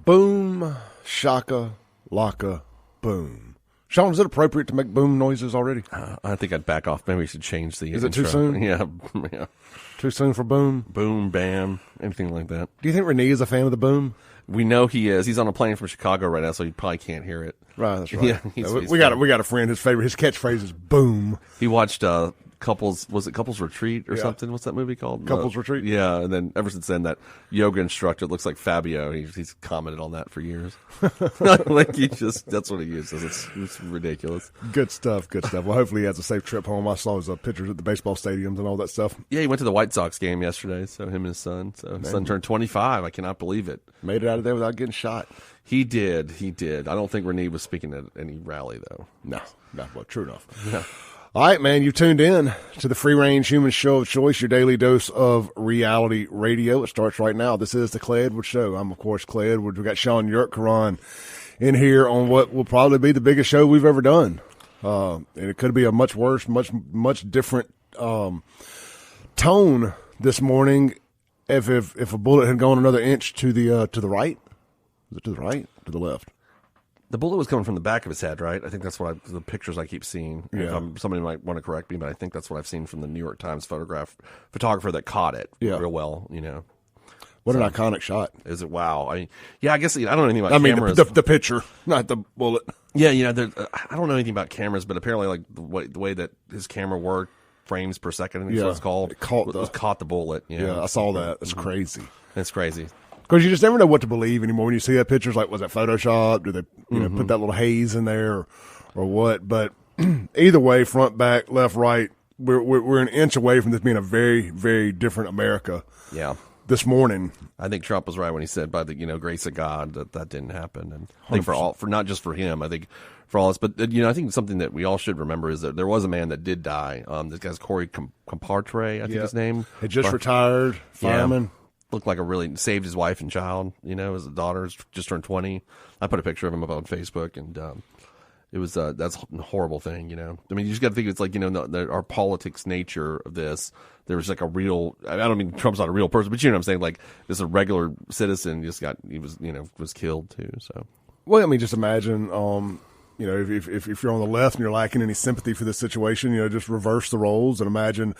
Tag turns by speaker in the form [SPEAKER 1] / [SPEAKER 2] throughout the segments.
[SPEAKER 1] Boom, shaka, laka, boom. Shaun, is it appropriate to make boom noises already?
[SPEAKER 2] I think I'd back off. Maybe we should change the
[SPEAKER 1] Is
[SPEAKER 2] intro.
[SPEAKER 1] it too soon?
[SPEAKER 2] Yeah.
[SPEAKER 1] Too soon for boom?
[SPEAKER 2] Boom, bam, anything like that.
[SPEAKER 1] Do you think Renee is a fan of the boom?
[SPEAKER 2] We know he is. He's on a plane from Chicago right now, so he probably can't hear it.
[SPEAKER 1] Right, that's right.
[SPEAKER 2] Yeah,
[SPEAKER 1] we got a friend. His catchphrase is boom.
[SPEAKER 2] He watched Couples Retreat or something? What's that movie called?
[SPEAKER 1] Couples Retreat?
[SPEAKER 2] Yeah, and then ever since then, that yoga instructor looks like Fabio. He's commented on that for years. Like that's what he uses. It's ridiculous.
[SPEAKER 1] Good stuff. Well, hopefully he has a safe trip home. I saw his pictures at the baseball stadiums and all that stuff.
[SPEAKER 2] Yeah, he went to the White Sox game yesterday, so him and his son. So his son turned 25. I cannot believe it.
[SPEAKER 1] Made it out of there without getting shot.
[SPEAKER 2] He did. I don't think Renee was speaking at any rally, though.
[SPEAKER 1] No, well, true enough.
[SPEAKER 2] Yeah.
[SPEAKER 1] All right, man, you've tuned in to the free-range human show of choice, your daily dose of reality radio. It starts right now. This is the Clay Edwards Show. I'm, of course, Clay Edwards. We've got Shaun Yurtkuran in here on what will probably be the biggest show we've ever done. And it could be a much worse, much different tone this morning if a bullet had gone another inch to the right. Is it to the right? To the left?
[SPEAKER 2] The bullet was coming from the back of his head, right? I think that's what the pictures I keep seeing.
[SPEAKER 1] Yeah.
[SPEAKER 2] Somebody might want to correct me, but I think that's what I've seen from the New York Times photographer that caught it real well,
[SPEAKER 1] What an iconic shot.
[SPEAKER 2] Is it? Wow. I guess I don't know anything about cameras.
[SPEAKER 1] The picture, not the bullet.
[SPEAKER 2] Yeah, I don't know anything about cameras, but apparently like the way that his camera worked, frames per second, I think that's what it's called.
[SPEAKER 1] It caught
[SPEAKER 2] the bullet.
[SPEAKER 1] Yeah, I saw that. It's crazy.
[SPEAKER 2] It's crazy.
[SPEAKER 1] Because you just never know what to believe anymore when you see that picture. It's like, was that Photoshop? Did they put that little haze in there or what? But either way, front, back, left, right, we're an inch away from this being a very, very different America.
[SPEAKER 2] Yeah.
[SPEAKER 1] This morning.
[SPEAKER 2] I think Trump was right when he said by the grace of God that didn't happen. And I think for not just for him, I think for all us. But I think something that we all should remember is that there was a man that did die. This guy's Corey Compartre, I think his name.
[SPEAKER 1] Had just retired, fireman.
[SPEAKER 2] Yeah. Looked like saved his wife and child. His daughter just turned 20. I put a picture of him up on Facebook, and it was that's a horrible thing. I mean, you just got to think it's like our politics nature of this. There was like a real. I don't mean Trump's not a real person, but you know what I'm saying. Like this, a regular citizen was killed too. So
[SPEAKER 1] well, I mean, just imagine. If you're on the left and you're lacking any sympathy for this situation, just reverse the roles and imagine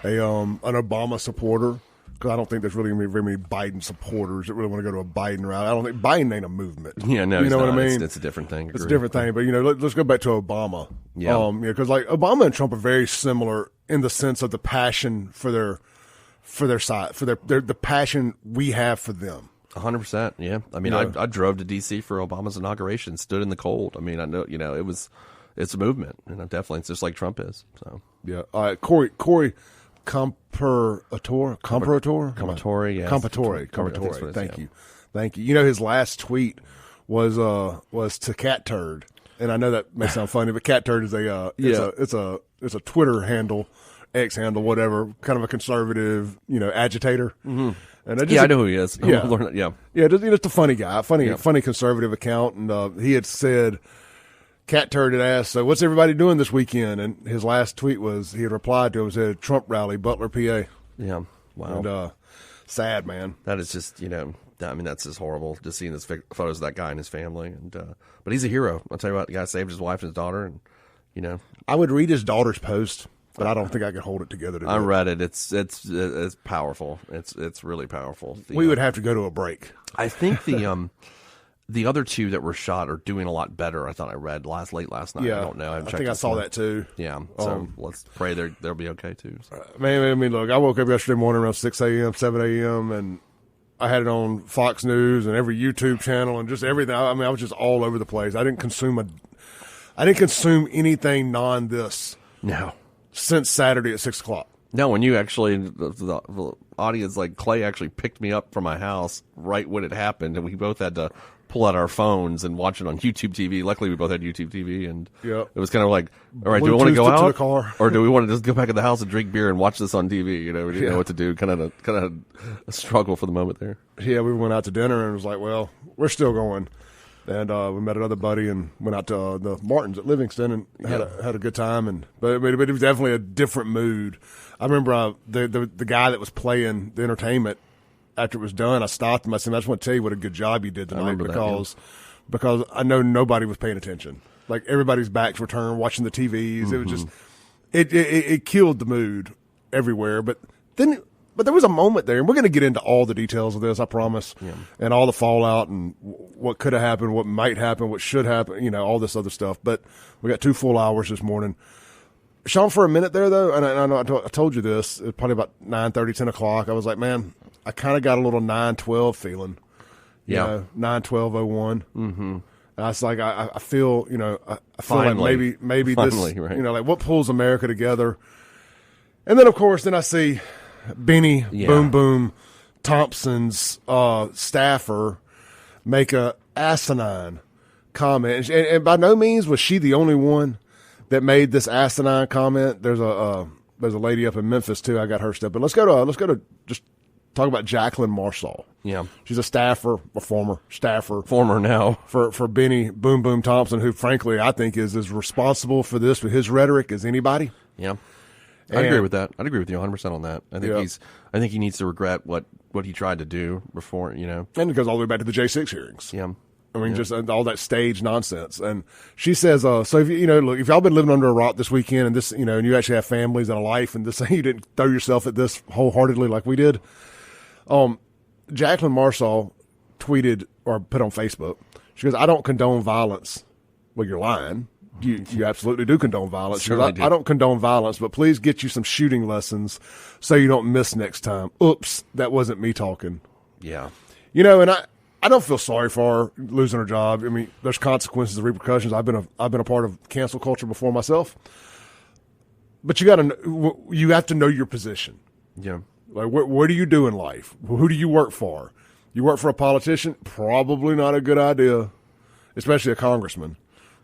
[SPEAKER 1] an Obama supporter. Because I don't think there's really going to be very many Biden supporters that really want to go to a Biden rally. I don't think Biden ain't a movement.
[SPEAKER 2] Yeah, no,
[SPEAKER 1] you know what I mean.
[SPEAKER 2] It's a different thing.
[SPEAKER 1] It's a different thing. But let's go back to Obama.
[SPEAKER 2] Yeah,
[SPEAKER 1] because like Obama and Trump are very similar in the sense of the passion for their side, for the passion we have for them.
[SPEAKER 2] 100%. Yeah, I mean, I drove to D.C. for Obama's inauguration, stood in the cold. I mean, I know it's a movement, and definitely it's just like Trump is. So
[SPEAKER 1] yeah, all right, Corey. Comparator. Thank you. His last tweet was to Cat Turd, and I know that may sound funny, but Cat Turd is it's a Twitter handle, X handle, whatever, kind of a conservative, agitator. Mm-hmm. And
[SPEAKER 2] I know who he is.
[SPEAKER 1] Yeah, just a funny guy, funny conservative account, and he had said. Cat Turd had asked, so what's everybody doing this weekend? And his last tweet was, he had replied to him, said, Trump rally, Butler, PA.
[SPEAKER 2] Yeah, wow.
[SPEAKER 1] And sad, man.
[SPEAKER 2] That is just, that's just horrible, just seeing this photos of that guy and his family. And but he's a hero. I'll tell you what, the guy saved his wife and his daughter. And,
[SPEAKER 1] I would read his daughter's post, but I don't think I could hold it together.
[SPEAKER 2] I read it. It's powerful. It's really powerful.
[SPEAKER 1] We would have to go to a break.
[SPEAKER 2] I think the other two that were shot are doing a lot better. I thought I read late last night.
[SPEAKER 1] Yeah,
[SPEAKER 2] I don't know. I
[SPEAKER 1] think I saw that too.
[SPEAKER 2] Yeah, so let's pray they'll be okay too. So.
[SPEAKER 1] Man, I mean, look, I woke up yesterday morning around 6 a.m., 7 a.m., and I had it on Fox News and every YouTube channel and just everything. I mean, I was just all over the place. I didn't consume anything non this.
[SPEAKER 2] No.
[SPEAKER 1] Since Saturday at 6 o'clock.
[SPEAKER 2] No, when you actually, the audience, like Clay actually picked me up from my house right when it happened, and we both had to pull out our phones and watch it on YouTube TV. Luckily, we both had YouTube TV, and it was kind of like, all right, do we want to go out,
[SPEAKER 1] to the car?
[SPEAKER 2] Or do we want to just go back in the house and drink beer and watch this on TV? We didn't know what to do. Kind of a struggle for the moment there.
[SPEAKER 1] Yeah, we went out to dinner and it was like, well, we're still going. And we met another buddy and went out to the Martins at Livingston and had a good time. But it was definitely a different mood. I remember the guy that was playing the entertainment after it was done, I stopped him. I said, I just want to tell you what a good job you did tonight because I know nobody was paying attention. Like everybody's backs were turned, watching the TVs. It was just it killed the mood everywhere. But there was a moment there, and we're going to get into all the details of this, I promise, and all the fallout and what could have happened, what might happen, what should happen, all this other stuff. But we got 2 full hours this morning. Shaun, for a minute there, though, and I know I told you this, it was probably about 9:30, 10 o'clock. I was like, man, I kind of got a little 9:12 feeling. 9:12:01. Mm-hmm. I was like, I feel, I feel
[SPEAKER 2] Finally.
[SPEAKER 1] like maybe
[SPEAKER 2] Finally,
[SPEAKER 1] this,
[SPEAKER 2] right.
[SPEAKER 1] like what pulls America together. And then, of course, I see Benny Boom Boom Thompson's staffer make a asinine comment. And by no means was she the only one that made this asinine comment. There's a lady up in Memphis, too. I got her stuff. But let's go to just talk about Jacqueline Marsaw.
[SPEAKER 2] Yeah.
[SPEAKER 1] She's a staffer, a former staffer.
[SPEAKER 2] Former now.
[SPEAKER 1] For Benny Boom Boom Thompson, who, frankly, I think is as responsible for this with his rhetoric as anybody.
[SPEAKER 2] Yeah. I'd agree with that. I'd agree with you 100% on that. I think he needs to regret what he tried to do before, And
[SPEAKER 1] it goes all the way back to the J6 hearings.
[SPEAKER 2] Yeah.
[SPEAKER 1] I mean, just all that stage nonsense. And she says, so if look, if y'all been living under a rock this weekend and this, and you actually have families and a life and this, you didn't throw yourself at this wholeheartedly like we did. Jacqueline Marsaw tweeted or put on Facebook. She goes, I don't condone violence. Well, you're lying. You absolutely do condone violence. She goes, I don't condone violence, but please get you some shooting lessons so you don't miss next time. Oops, that wasn't me talking.
[SPEAKER 2] Yeah.
[SPEAKER 1] And I don't feel sorry for her losing her job. I mean, there's consequences and repercussions. I've been a part of cancel culture before myself. But you have to know your position.
[SPEAKER 2] Yeah.
[SPEAKER 1] Like, what do you do in life? Who do you work for? You work for a politician? Probably not a good idea, especially a congressman.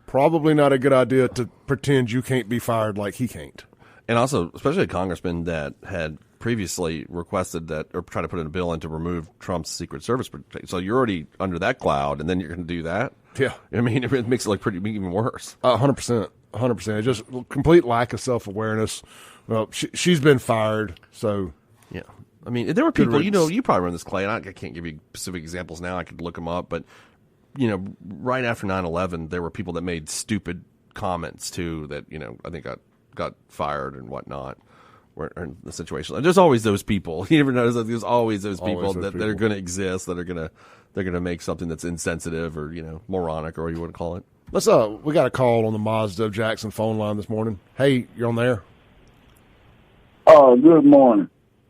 [SPEAKER 1] Probably not a good idea to pretend you can't be fired like he can't.
[SPEAKER 2] And also, especially a congressman that had previously requested that or tried to put in a bill in to remove Trump's Secret Service protection. So you're already under that cloud, and then you're going to do that?
[SPEAKER 1] Yeah.
[SPEAKER 2] I mean, it makes it look even worse.
[SPEAKER 1] 100%. 100%. Just complete lack of self-awareness. Well, she's been fired, so...
[SPEAKER 2] Yeah. I mean, there were people, you probably run this, Clay, and I can't give you specific examples now. I could look them up, but, right after 9/11, there were people that made stupid comments, too, that, I think got fired and whatnot. In the situation, and there's always those people. You never notice that there's always those people that are going to exist, that are going to make something that's insensitive or moronic or what you want to call it.
[SPEAKER 1] Let's we got a call on the Mazda of Jackson phone line this morning. Hey, you're on there.
[SPEAKER 3] Good morning.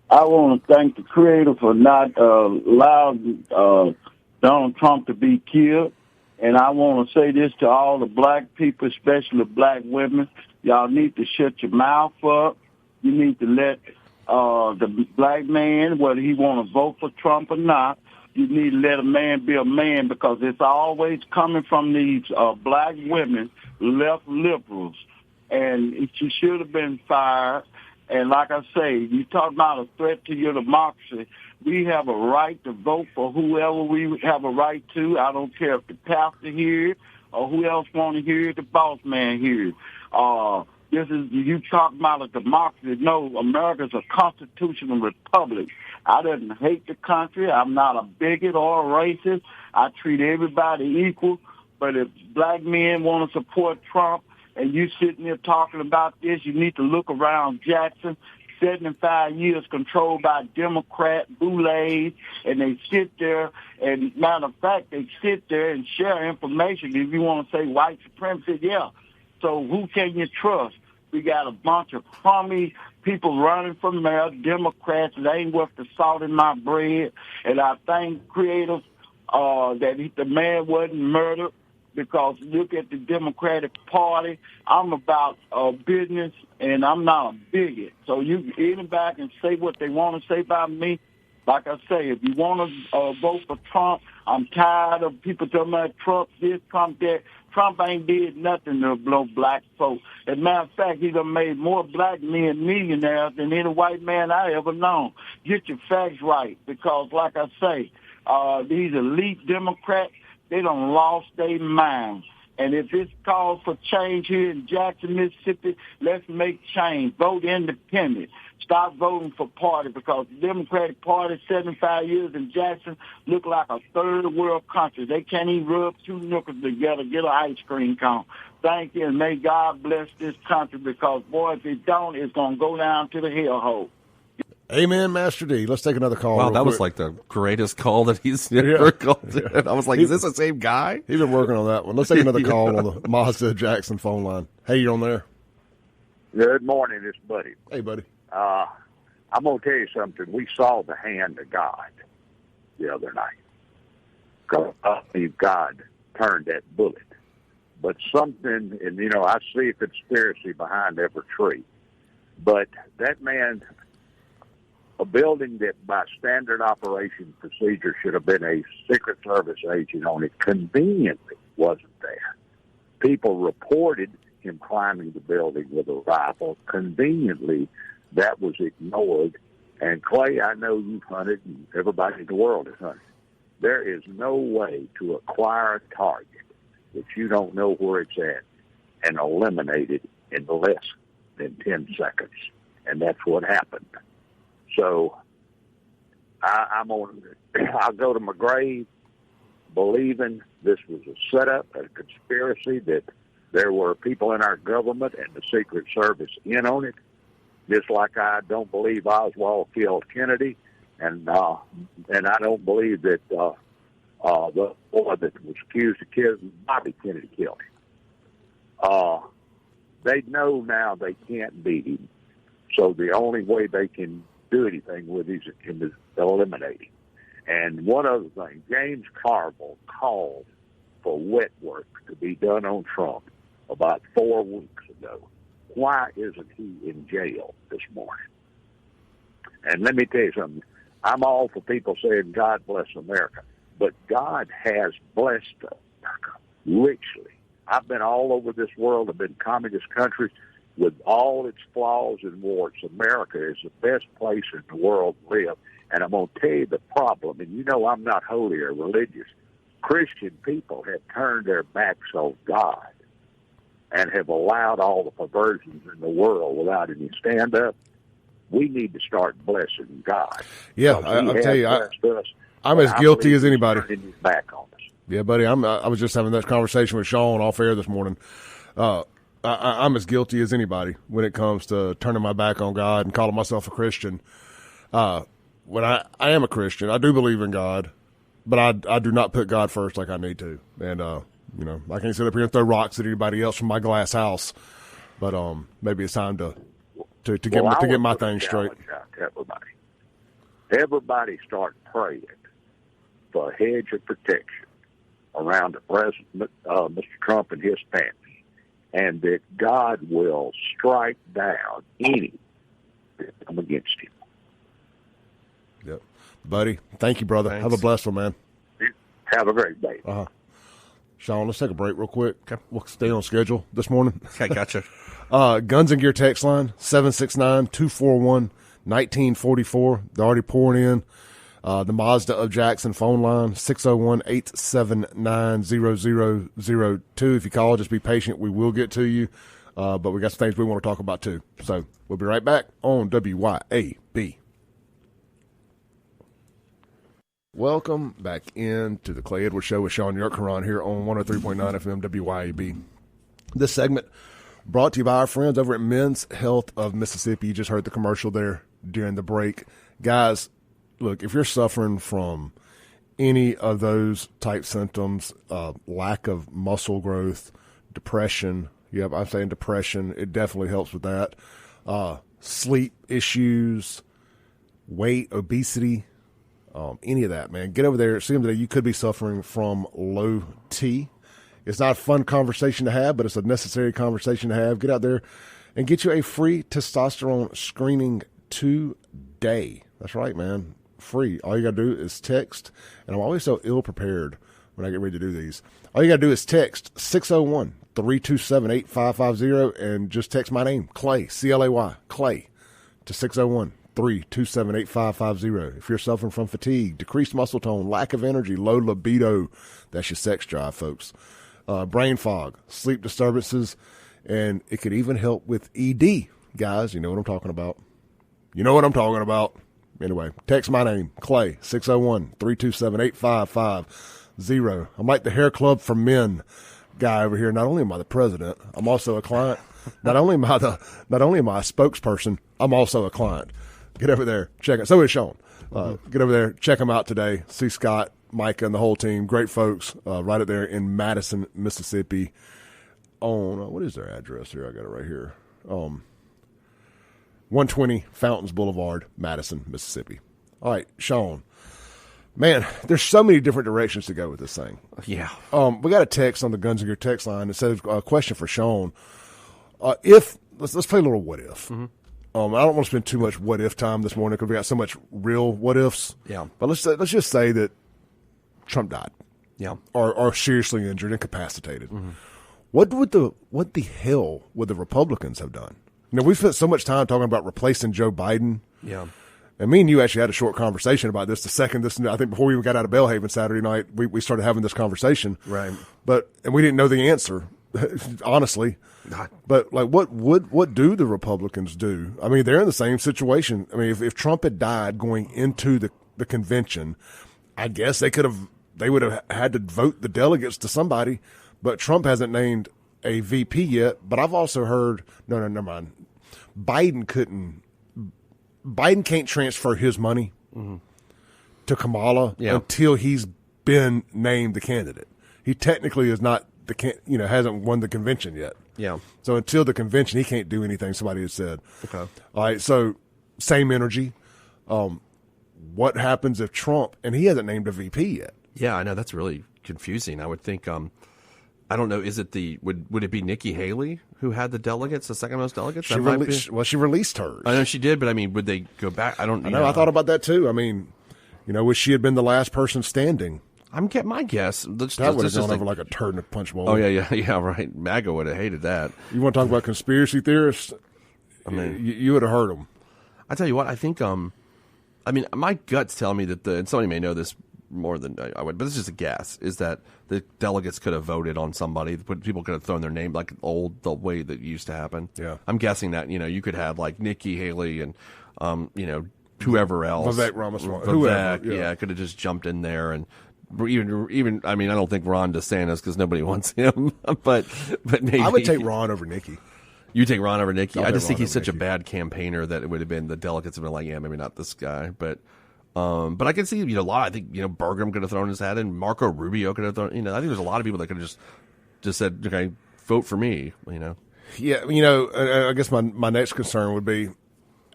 [SPEAKER 3] I want to thank the Creator for not allowing Donald Trump to be killed, and I want to say this to all the black people, especially black women: y'all need to shut your mouth up. You need to let the black man, whether he want to vote for Trump or not, you need to let a man be a man, because it's always coming from these black women, left liberals. And she should have been fired. And like I say, you talk about a threat to your democracy. We have a right to vote for whoever we have a right to. I don't care if the pastor hear it or who else want to hear it, the boss man hear it. You talk about a democracy. No, America's a constitutional republic. I don't hate the country. I'm not a bigot or a racist. I treat everybody equal. But if black men want to support Trump and you sitting there talking about this, you need to look around Jackson. 75 years controlled by Democrat boulets, and they sit there, and matter of fact, they sit there and share information. If you want to say white supremacy, yeah. So who can you trust? We got a bunch of crummy people running for mayor, Democrats. They ain't worth the salt in my bread. And I thank creators that the man wasn't murdered, because look at the Democratic Party. I'm about business, and I'm not a bigot. So anybody can say what they want to say about me. Like I say, if you want to vote for Trump, I'm tired of people talking about Trump this, Trump that. Trump ain't did nothing to blow black folks. As a matter of fact, he done made more black men millionaires than any white man I ever known. Get your facts right, because like I say, these elite Democrats, they done lost their minds. And if it's called for change here in Jackson, Mississippi, let's make change. Vote independent. Stop voting for party, because the Democratic Party, 75 years in Jackson, look like a third world country. They can't even rub two knuckles together, get an ice cream cone. Thank you, and may God bless this country, because, boy, if it don't, it's going to go down to the hellhole.
[SPEAKER 1] Amen, Master D. Let's take another call.
[SPEAKER 2] Wow, that was
[SPEAKER 1] quick.
[SPEAKER 2] like the greatest call that he's ever called in. I was like, is this the same guy?
[SPEAKER 1] He's been working on that one. Let's take another call on the Mazda Jackson phone line. Hey, you're on there.
[SPEAKER 4] Good morning, it's Buddy.
[SPEAKER 1] Hey, buddy.
[SPEAKER 4] I'm going to tell you something. We saw the hand of God the other night. God turned that bullet. But something, and, I see a conspiracy behind every tree. But that man, a building that by standard operation procedure should have been a Secret Service agent on it, conveniently wasn't there. People reported him climbing the building with a rifle. Conveniently, that was ignored. And Clay, I know you've hunted, and everybody in the world has hunted. There is no way to acquire a target that you don't know where it's at and eliminate it in less than 10 seconds. And that's what happened. So I'll go to my grave believing this was a setup, a conspiracy, that there were people in our government and the Secret Service in on it. Just like I don't believe Oswald killed Kennedy, and I don't believe that the boy that was accused of killing Bobby Kennedy killed him. They know now they can't beat him, so the only way they can do anything with him is eliminate him. And one other thing, James Carville called for wet work to be done on Trump about 4 weeks ago. Why isn't he in jail this morning? And let me tell you something. I'm all for people saying, God bless America. But God has blessed America richly. I've been all over this world. I've been communist countries with all its flaws and warts. America is the best place in the world to live. And I'm going to tell you the problem. And I'm not holy or religious. Christian people have turned their backs on God and have allowed all the perversions in the world without any stand-up. We need to start blessing God.
[SPEAKER 1] Yeah, I'll tell you, I'm as guilty as anybody.
[SPEAKER 4] He's back on us.
[SPEAKER 1] Yeah, buddy, I was just having that conversation with Shaun off air this morning. I'm as guilty as anybody when it comes to turning my back on God and calling myself a Christian. When I am a Christian, I do believe in God, but I do not put God first like I need to. And, I can't sit up here and throw rocks at anybody else from my glass house, but maybe it's time to get my thing straight.
[SPEAKER 4] Everybody start praying for a hedge of protection around the president, Mr. Trump and his family, and that God will strike down any that come against him.
[SPEAKER 1] Yep, buddy. Thank you, brother.
[SPEAKER 2] Thanks.
[SPEAKER 1] Have a blessed one, man.
[SPEAKER 4] Have a great day.
[SPEAKER 1] Shaun, let's take a break real quick. Okay. We'll stay on schedule this morning.
[SPEAKER 2] Okay, gotcha.
[SPEAKER 1] Guns and Gear text line, 769-241-1944. They're already pouring in. The Mazda of Jackson phone line, 601-879-0002. If you call, just be patient. We will get to you. But we got some things we want to talk about, too. So we'll be right back on WYAB. Welcome back into the Clay Edwards Show with Shaun Yurtkuran here on 103.9 FM WYAB. This segment brought to you by our friends over at Men's Health of Mississippi. You just heard the commercial there during the break. Guys, look, if you're suffering from any of those type symptoms, lack of muscle growth, depression, yep, I'm saying depression, it definitely helps with that. Sleep issues, weight, obesity, any of that, man. Get over there. It seems that you could be suffering from low T. It's not a fun conversation to have, but it's a necessary conversation to have. Get out there and get you a free testosterone screening today. That's right, man. Free. All you got to do is text. And I'm always so ill-prepared when I get ready to do these. All you got to do is text 601-327-8550 and just text my name, Clay, C-L-A-Y, Clay, to 601-327-8550. If you're suffering from fatigue, decreased muscle tone, lack of energy, low libido, that's your sex drive, folks. brain fog, sleep disturbances, and it could even help with ED. Guys, you know what I'm talking about. You know what I'm talking about. Anyway, text my name, Clay, 601-327-8550. I'm like the hair club for men guy over here. Not only am I the president, I'm also a client. Not only am I a spokesperson, I'm also a client. Get over there, check it. So is Shaun. Get over there, check them out today. See Scott, Micah, and the whole team. Great folks right up there in Madison, Mississippi. On what is their address here? I got it right here. 120 Fountains Boulevard, Madison, Mississippi. All right, Shaun. Man, there's so many different directions to go with this thing.
[SPEAKER 2] Yeah.
[SPEAKER 1] We got a text on the Guns and Gear text line that says a question for Shaun. Let's play a little what if. Mm-hmm. I don't want to spend too much what if time this morning because we got so much real what ifs.
[SPEAKER 2] Yeah.
[SPEAKER 1] But let's just say that Trump died.
[SPEAKER 2] Yeah.
[SPEAKER 1] Or seriously injured, incapacitated.
[SPEAKER 2] Mm-hmm.
[SPEAKER 1] What the hell would the Republicans have done? You know, we spent so much time talking about replacing Joe Biden.
[SPEAKER 2] Yeah.
[SPEAKER 1] And me and you actually had a short conversation about this I think before we even got out of Belhaven Saturday night, we started having this conversation.
[SPEAKER 2] Right.
[SPEAKER 1] And we didn't know the answer, honestly. But like, what do the Republicans do? I mean, they're in the same situation. I mean, if Trump had died going into the convention, I guess they would have had to vote the delegates to somebody, but Trump hasn't named a VP yet. But I've also heard, no, never mind. Biden can't transfer his money to Kamala until he's been named the candidate. He technically is not hasn't won the convention yet.
[SPEAKER 2] Yeah.
[SPEAKER 1] So until the convention, he can't do anything, somebody has said.
[SPEAKER 2] Okay.
[SPEAKER 1] All right, so same energy. What happens if Trump, and he hasn't named a VP yet?
[SPEAKER 2] Yeah, I know. That's really confusing. I would think, I don't know, is it would it be Nikki Haley who had the delegates, the second most delegates?
[SPEAKER 1] She released hers.
[SPEAKER 2] I know she did, but I mean, would they go back? I don't know.
[SPEAKER 1] I thought about that too. I mean, wish she had been the last person standing.
[SPEAKER 2] I'm getting my guess.
[SPEAKER 1] That would have gone over like a turd in a punch bowl.
[SPEAKER 2] Oh, yeah, right. MAGA would have hated that.
[SPEAKER 1] You want to talk about conspiracy theorists? I mean, you would have heard them.
[SPEAKER 2] I tell you what, I think, my gut's telling me that and somebody may know this more than I would, but it's just a guess, is that the delegates could have voted on somebody. People could have thrown their name like the way that used to happen.
[SPEAKER 1] Yeah.
[SPEAKER 2] I'm guessing that, you could have like Nikki Haley and, whoever else.
[SPEAKER 1] Vivek Ramaswamy.
[SPEAKER 2] Whoever, could have just jumped in there and even. I mean, I don't think Ron DeSantis because nobody wants him, but maybe
[SPEAKER 1] I would take Ron over Nikki.
[SPEAKER 2] You take Ron over Nikki? I just think he's such a bad campaigner that it would have been the delegates have been like, yeah, maybe not this guy, but I can see a lot. I think Burgum could have thrown his hat in. Marco Rubio could have thrown. I think there's a lot of people that could have just said, okay, vote for me.
[SPEAKER 1] Yeah, I guess my next concern would be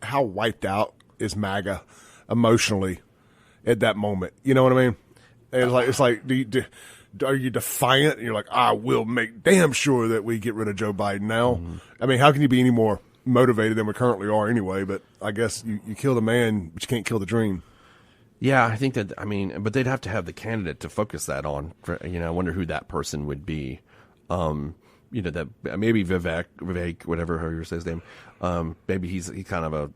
[SPEAKER 1] how wiped out is MAGA emotionally at that moment. You know what I mean? It's like are you defiant? And you're like, I will make damn sure that we get rid of Joe Biden now. Mm-hmm. I mean, how can you be any more motivated than we currently are anyway? But I guess you kill the man, but you can't kill the dream.
[SPEAKER 2] Yeah, I think that, but they'd have to have the candidate to focus that on. I wonder who that person would be. That maybe Vivek, whatever how you say his name. Maybe he's kind of a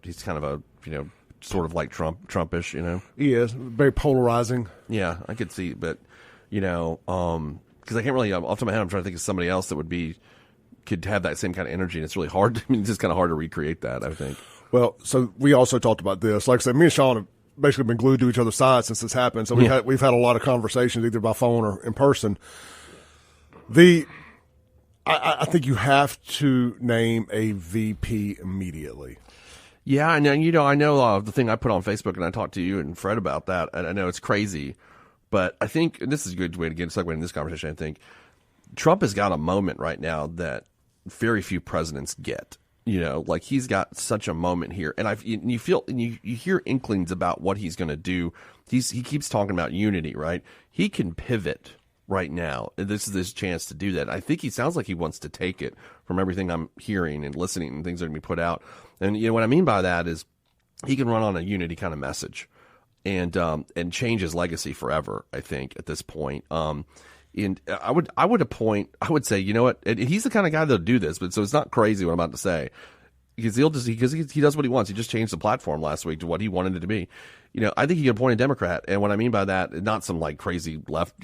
[SPEAKER 2] sort of like Trumpish.
[SPEAKER 1] He is very polarizing.
[SPEAKER 2] Yeah, I could see, but because I can't really off the top of my head, I'm trying to think of somebody else that could have that same kind of energy, and it's really hard. It's just kind of hard to recreate that, I think.
[SPEAKER 1] Well, so we also talked about this. Like I said, me and Shaun have basically been glued to each other's sides since this happened. So we've had a lot of conversations either by phone or in person. I think you have to name a VP immediately.
[SPEAKER 2] Yeah, and I know the thing I put on Facebook, and I talked to you and Fred about that, and I know it's crazy, but I think, and this is a good way to get segue in this conversation, I think Trump has got a moment right now that very few presidents get. Like he's got such a moment here, and you hear inklings about what he's going to do. He keeps talking about unity, right? He can pivot right now. This is his chance to do that. I think he sounds like he wants to take it from everything I'm hearing and listening and things that are going to be put out. And what I mean by that is he can run on a unity kind of message and change his legacy forever, I think, at this point. And I would say, you know what? He's the kind of guy that'll do this, but so it's not crazy what I'm about to say, because he does what he wants. He just changed the platform last week to what he wanted it to be. I think you could appoint a Democrat. And what I mean by that, not some like crazy left,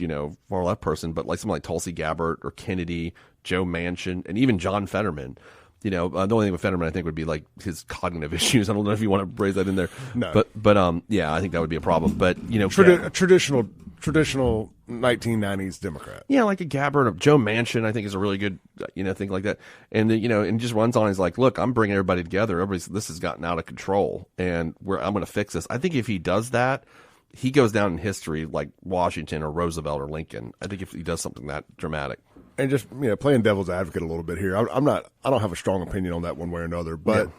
[SPEAKER 2] far left person, but like someone like Tulsi Gabbard or Kennedy, Joe Manchin, and even John Fetterman. The only thing with Fetterman, I think, would be like his cognitive issues. I don't know if you want to raise that in there.
[SPEAKER 1] No.
[SPEAKER 2] But yeah, I think that would be a problem. But,
[SPEAKER 1] a traditional 1990s Democrat.
[SPEAKER 2] Yeah, like a Gabbard or Joe Manchin, I think is a really good, thing like that. And, and just runs on. He's like, look, I'm bringing everybody together. This has gotten out of control and I'm going to fix this. I think if he does that, he goes down in history like Washington or Roosevelt or Lincoln. I think if he does something that dramatic.
[SPEAKER 1] And just playing devil's advocate a little bit here, I don't have a strong opinion on that one way or another, but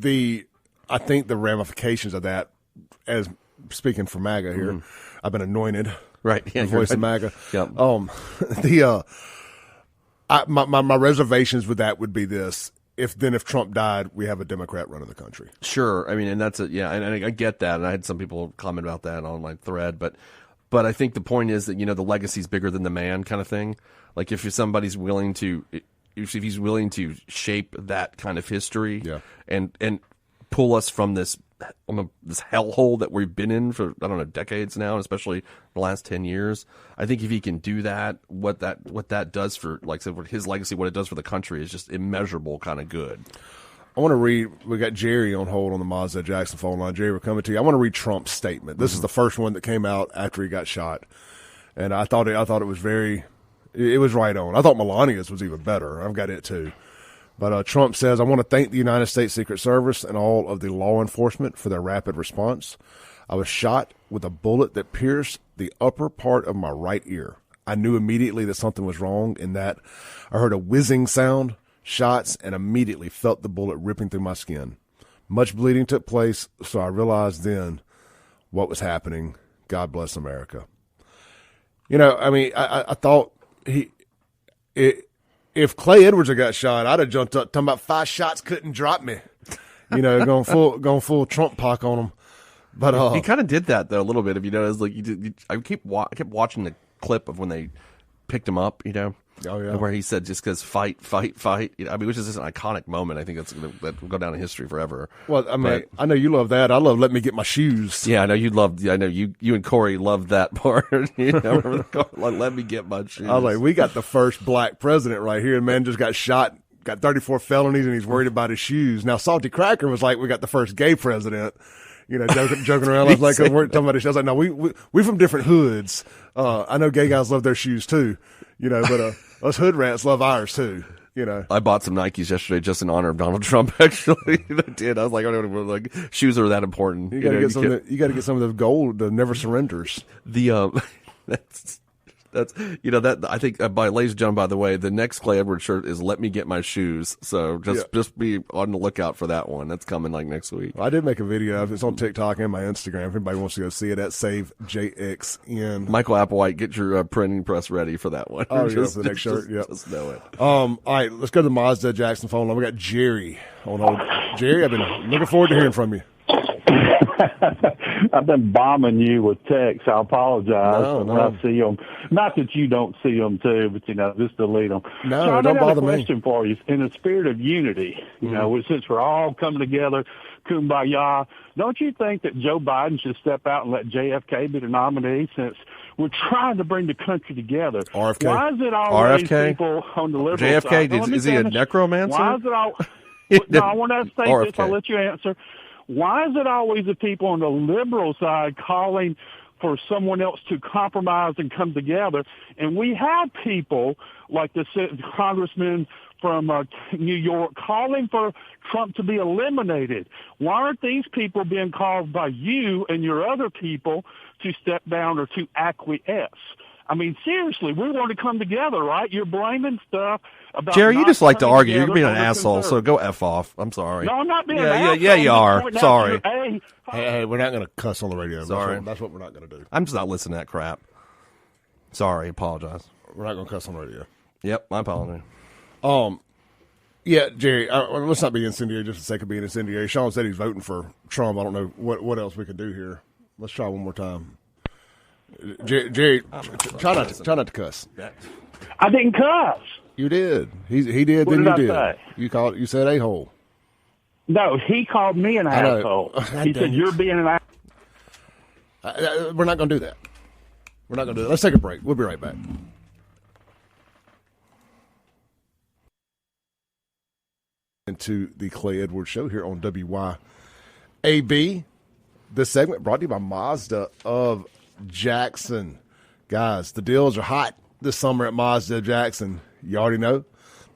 [SPEAKER 1] I think the ramifications of that, as speaking for MAGA here, I've been anointed,
[SPEAKER 2] right? Yeah,
[SPEAKER 1] the voice of MAGA.
[SPEAKER 2] Yep.
[SPEAKER 1] My reservations with that would be this: if Trump died, we have a Democrat running the country.
[SPEAKER 2] Sure, I mean, and that's and I get that, and I had some people comment about that on my thread, but I think the point is that the legacy's bigger than the man, kind of thing. Like if somebody's willing to, if he's willing to shape that kind of history, and pull us from this hellhole that we've been in for decades now, especially the last 10 years. I think if he can do that, what that does for, like I said, his legacy, what it does for the country is just immeasurable, kind of good.
[SPEAKER 1] I want to read. We got Jerry on hold on the Mazda Jackson phone line. Jerry, we're coming to you. I want to read Trump's statement. This is the first one that came out after he got shot, and I thought it was very. It was right on. I thought Melania's was even better. I've got it too. But Trump says, I want to thank the United States Secret Service and all of the law enforcement for their rapid response. I was shot with a bullet that pierced the upper part of my right ear. I knew immediately that something was wrong in that I heard a whizzing sound, shots, and immediately felt the bullet ripping through my skin. Much bleeding took place, so I realized then what was happening. God bless America. I thought if Clay Edwards had got shot, I'd have jumped up talking about 5 shots couldn't drop me. Going full Trump pock on him. But
[SPEAKER 2] he kind of did that though a little bit. If you notice, like I kept watching the clip of when they picked him up.
[SPEAKER 1] Oh yeah,
[SPEAKER 2] where he said just because fight. Which is just an iconic moment. I think that will go down in history forever.
[SPEAKER 1] Well, I know you love that. I love Let Me Get My Shoes.
[SPEAKER 2] Yeah, I know you loved. I know you and Corey loved that part. Remember like, Let Me Get My Shoes.
[SPEAKER 1] I was like, we got the first black president right here. The man just got shot, got 34 felonies, and he's worried about his shoes. Now, Salty Cracker was like, we got the first gay president. Joking around. I was like, we're talking about his shoes. I was like, no, we from different hoods. I know gay guys love their shoes too. But us hood rats love ours too.
[SPEAKER 2] I bought some Nikes yesterday just in honor of Donald Trump. Actually, I did. I was like, I don't know, like shoes are that important.
[SPEAKER 1] You got to get some of the gold, the never surrenders.
[SPEAKER 2] That's I think ladies and gentlemen, by the way, the next Clay Edwards shirt is "Let Me Get My Shoes." So just be on the lookout for that one. That's coming like next week.
[SPEAKER 1] Well, I did make a video of it. It's on TikTok and my Instagram. If anybody wants to go see it, at SaveJXN.
[SPEAKER 2] Michael Applewhite, get your printing press ready for that one.
[SPEAKER 1] Oh, yeah, for the next shirt. Yep.
[SPEAKER 2] Just know it.
[SPEAKER 1] All right, let's go to the Mazda Jackson phone line. We got Jerry on hold. Jerry, I've been looking forward to hearing from you.
[SPEAKER 5] I've been bombing you with texts. I apologize when
[SPEAKER 1] No.
[SPEAKER 5] I see them. Not that you don't see them too, but just delete them.
[SPEAKER 1] No,
[SPEAKER 5] so
[SPEAKER 1] don't bother me.
[SPEAKER 5] I got a question for you. In the spirit of unity, since we're all coming together, kumbaya, don't you think that Joe Biden should step out and let JFK be the nominee since we're trying to bring the country together?
[SPEAKER 1] RFK.
[SPEAKER 5] Why is it always
[SPEAKER 2] RFK?
[SPEAKER 5] people on the liberal
[SPEAKER 2] JFK,
[SPEAKER 5] side?
[SPEAKER 2] is he a necromancer?
[SPEAKER 5] Why is it all? No, I want to say this. I'll let you answer. Why is it always the people on the liberal side calling for someone else to compromise and come together? And we have people like the congressman from New York calling for Trump to be eliminated. Why aren't these people being called by you and your other people to step down or to acquiesce? I mean, seriously, we want to come together, right? You're blaming stuff about
[SPEAKER 2] Jerry, you just like to argue. You're being an
[SPEAKER 5] over
[SPEAKER 2] asshole, so
[SPEAKER 5] conservative.
[SPEAKER 2] go F off. I'm sorry.
[SPEAKER 5] No, I'm not being an
[SPEAKER 2] Yeah,
[SPEAKER 5] asshole.
[SPEAKER 2] yeah, you
[SPEAKER 5] I'm
[SPEAKER 2] are.
[SPEAKER 5] pointing out
[SPEAKER 2] Sorry.
[SPEAKER 1] Hey, we're not going to cuss on the radio.
[SPEAKER 2] Sorry.
[SPEAKER 1] That's what we're not going to do.
[SPEAKER 2] I'm just not listening to that crap. Sorry, apologize.
[SPEAKER 1] We're not going to cuss on the radio.
[SPEAKER 2] Yep, my apology.
[SPEAKER 1] Yeah, Jerry, let's not be incendiary just for the sake of being incendiary. Shaun said he's voting for Trump. I don't know what else we can do here. Let's try one more time. Jerry, try not to cuss.
[SPEAKER 5] I didn't cuss.
[SPEAKER 1] You did. He did.
[SPEAKER 5] What
[SPEAKER 1] then
[SPEAKER 5] did
[SPEAKER 1] you
[SPEAKER 5] I
[SPEAKER 1] did.
[SPEAKER 5] say?
[SPEAKER 1] You said a-hole.
[SPEAKER 5] No, he called me an
[SPEAKER 1] I know.
[SPEAKER 5] asshole.
[SPEAKER 1] God
[SPEAKER 5] He
[SPEAKER 1] dang
[SPEAKER 5] said,
[SPEAKER 1] it.
[SPEAKER 5] you're being an asshole.
[SPEAKER 1] We're not going to do that. We're not going to do that. Let's take a break. We'll be right back. Into the Clay Edwards Show here on WYAB. This segment brought to you by Mazda of Jackson. Guys, the deals are hot this summer at Mazda of Jackson. You already know.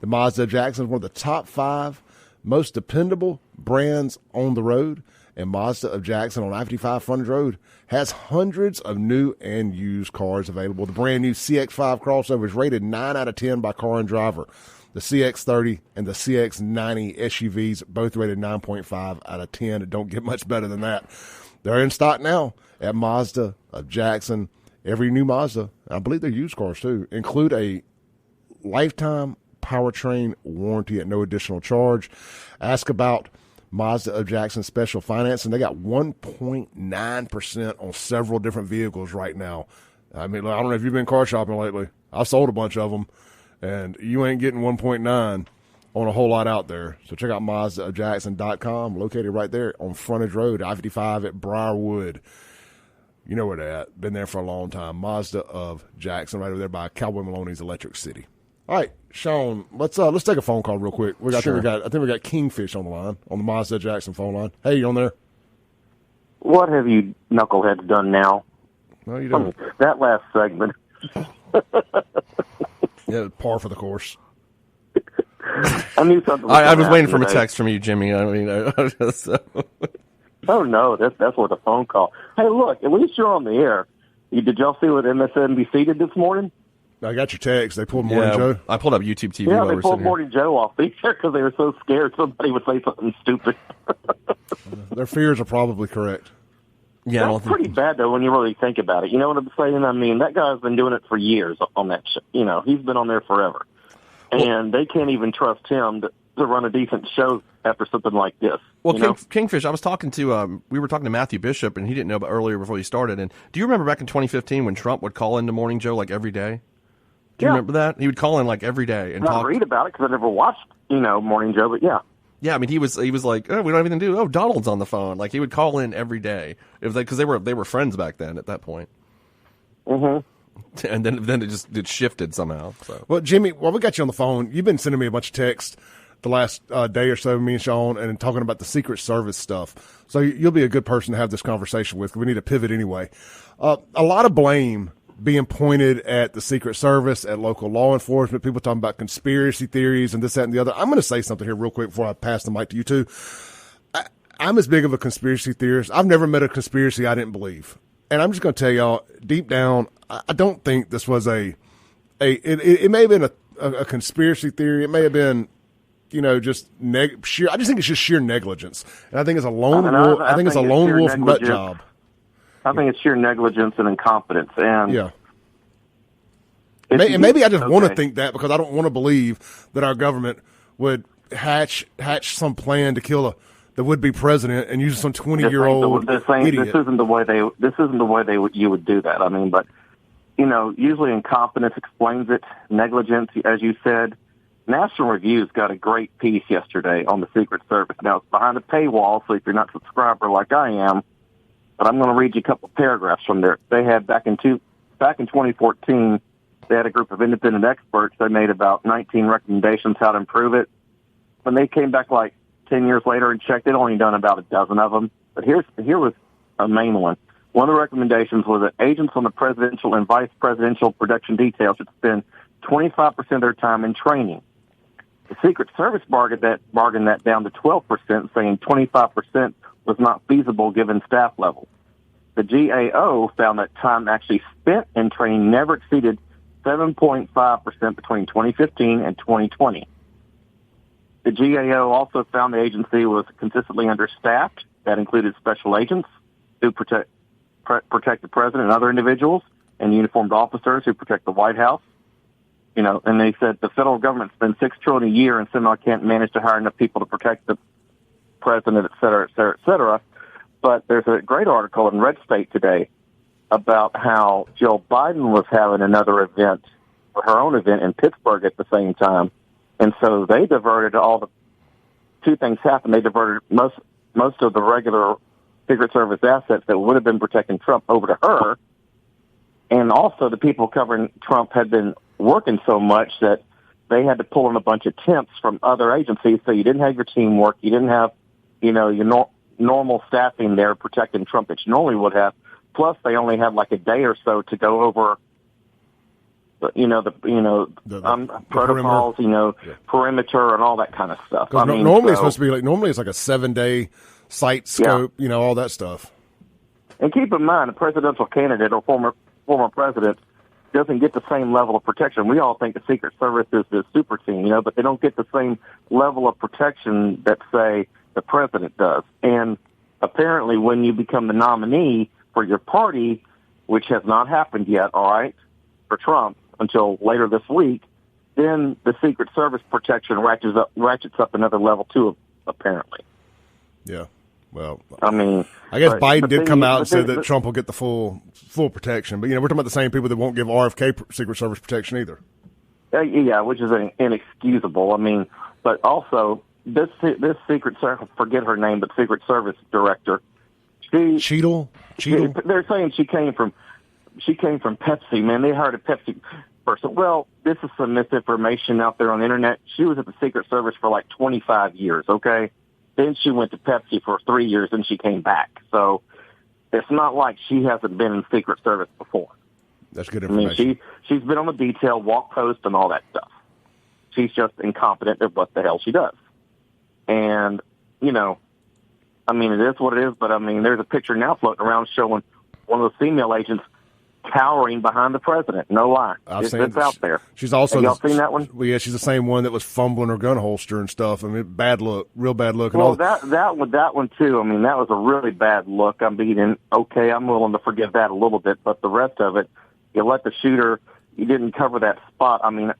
[SPEAKER 1] The Mazda of Jackson is one of the top 5 most dependable brands on the road. And Mazda of Jackson on I-55 Frontage Road has hundreds of new and used cars available. The brand new CX-5 crossover is rated 9 out of 10 by Car and Driver. The CX-30 and the CX-90 SUVs both rated 9.5 out of 10. It don't get much better than that. They're in stock now at Mazda of Jackson. Every new Mazda, I believe they're used cars too, include a lifetime powertrain warranty at no additional charge. Ask about Mazda of Jackson special financing. They got 1.9% on several different vehicles right now. I mean, I don't know if you've been car shopping lately. I've sold a bunch of them, and you ain't getting 1.9 on a whole lot out there. So check out MazdaofJackson.com, located right there on Frontage Road, I-55 at Briarwood. You know where they're at. Been there for a long time. Mazda of Jackson, right over there by Cowboy Maloney's Electric City. All right, Shaun, let's take a phone call real quick.
[SPEAKER 2] Sure.
[SPEAKER 1] I think we got Kingfish on the line, on the Mazda Jackson phone line. Hey, you on there?
[SPEAKER 6] What have you knuckleheads done now?
[SPEAKER 1] No, you don't.
[SPEAKER 6] That last segment.
[SPEAKER 1] Yeah, par for the course.
[SPEAKER 6] I knew something.
[SPEAKER 2] I was waiting for a text from you, Jimmy. I mean, so.
[SPEAKER 6] Oh no, that's what the phone call. Hey, look, at least you're on the air. Did y'all see what MSNBC did this morning?
[SPEAKER 1] I got your text. They pulled Morning Joe.
[SPEAKER 2] I pulled up YouTube TV.
[SPEAKER 6] Yeah,
[SPEAKER 2] while
[SPEAKER 6] they
[SPEAKER 2] we
[SPEAKER 6] pulled Morning Joe off the air because they were so scared somebody would say something stupid.
[SPEAKER 1] Their fears are probably correct.
[SPEAKER 2] Yeah,
[SPEAKER 6] that's pretty bad though when you really think about it. You know what I'm saying? I mean, that guy's been doing it for years on that show. You know, he's been on there forever, and they can't even trust him to run a decent show after something like this.
[SPEAKER 2] Well, Kingfish, I was talking to we were talking to Matthew Bishop, and he didn't know about earlier before he started. And do you remember back in 2015 when Trump would call into Morning Joe like every day? Do you remember that? He would call in like every day and talk.
[SPEAKER 6] I read about it because I never watched, Morning Joe, but yeah.
[SPEAKER 2] Yeah, I mean, he was like, oh, we don't have anything to do. Oh, Donald's on the phone. Like, he would call in every day. It was like, because they were friends back then at that point.
[SPEAKER 6] Mm-hmm.
[SPEAKER 2] And then it shifted somehow. So.
[SPEAKER 1] Well, Jimmy, while we got you on the phone, you've been sending me a bunch of texts the last day or so, me and Shaun, and talking about the Secret Service stuff. So you'll be a good person to have this conversation with. We need to pivot anyway. A lot of blame being pointed at the Secret Service, at local law enforcement, people talking about conspiracy theories and this, that, and the other. I'm going to say something here real quick before I pass the mic to you two. I'm as big of a conspiracy theorist. I've never met a conspiracy I didn't believe. And I'm just going to tell y'all, deep down, I don't think this was it may have been a conspiracy theory. It may have been, just sheer. I just think it's just sheer negligence. And I think it's a lone wolf. I think it's a lone wolf nut job.
[SPEAKER 6] I think it's sheer negligence and incompetence. And
[SPEAKER 1] yeah. Maybe I just want to think that because I don't want to believe that our government would hatch some plan to kill the would-be president and use some 20-year-old idiot.
[SPEAKER 6] This isn't the way you would do that. I mean, but usually incompetence explains it. Negligence, as you said. National Review's got a great piece yesterday on the Secret Service. Now it's behind a paywall, so if you're not a subscriber like I am, but I'm going to read you a couple of paragraphs from there. They had back in 2014, they had a group of independent experts. They made about 19 recommendations how to improve it. When they came back like 10 years later and checked, they'd only done about a dozen of them. But here was a main one. One of the recommendations was that agents on the presidential and vice presidential production detail should spend 25% of their time in training. The Secret Service bargained that down to 12%, saying 25% was not feasible given staff levels. The GAO found that time actually spent in training never exceeded 7.5% between 2015 and 2020. The GAO also found the agency was consistently understaffed. That included special agents who protect the president and other individuals, and uniformed officers who protect the White House. And they said the federal government spends $6 trillion a year and somehow can't manage to hire enough people to protect the president, et cetera, et cetera, et cetera. But there's a great article in Red State today about how Joe Biden was having another event, or her own event in Pittsburgh at the same time. And so they diverted two things happened. They diverted most of the regular Secret Service assets that would have been protecting Trump over to her. And also the people covering Trump had been working so much that they had to pull in a bunch of temps from other agencies. So you didn't have your teamwork. You didn't have, your normal staffing there protecting Trump that you normally would have. Plus they only had like a day or so to go over the protocols, perimeter and all that kind of stuff.
[SPEAKER 1] Normally it's supposed to be normally it's like a 7-day site scope, all that stuff.
[SPEAKER 6] And keep in mind, a presidential candidate or former president doesn't get the same level of protection. We all think the Secret Service is the super team, but they don't get the same level of protection that, say, the president does. And apparently when you become the nominee for your party, which has not happened yet, all right, for Trump until later this week, then the Secret Service protection ratchets up another level too, apparently.
[SPEAKER 1] Yeah. Well,
[SPEAKER 6] I
[SPEAKER 1] guess Biden did come out and said that Trump will get the full protection, but we're talking about the same people that won't give RFK Secret Service protection either.
[SPEAKER 6] Yeah, which is inexcusable. But also this Secret Service, forget her name, but Secret Service director,
[SPEAKER 1] Cheadle.
[SPEAKER 6] They're saying she came from Pepsi. Man, they hired a Pepsi person. Well, this is some misinformation out there on the internet. She was at the Secret Service for like 25 years. Okay. Then she went to Pepsi for 3 years and she came back. So it's not like she hasn't been in Secret Service before.
[SPEAKER 1] That's good information.
[SPEAKER 6] She's been on the detail, walk post, and all that stuff. She's just incompetent at what the hell she does. And, it is what it is, but there's a picture now floating around showing one of the female agents cowering behind the president. No lie. It's out there.
[SPEAKER 1] She's also,
[SPEAKER 6] have y'all seen that one?
[SPEAKER 1] Well, yeah, she's the same one that was fumbling her gun holster and stuff. Bad look, real bad look.
[SPEAKER 6] Well, that one too. That was a really bad look. I'm willing to forgive that a little bit, but the rest of it, you let the shooter, you didn't cover that spot. But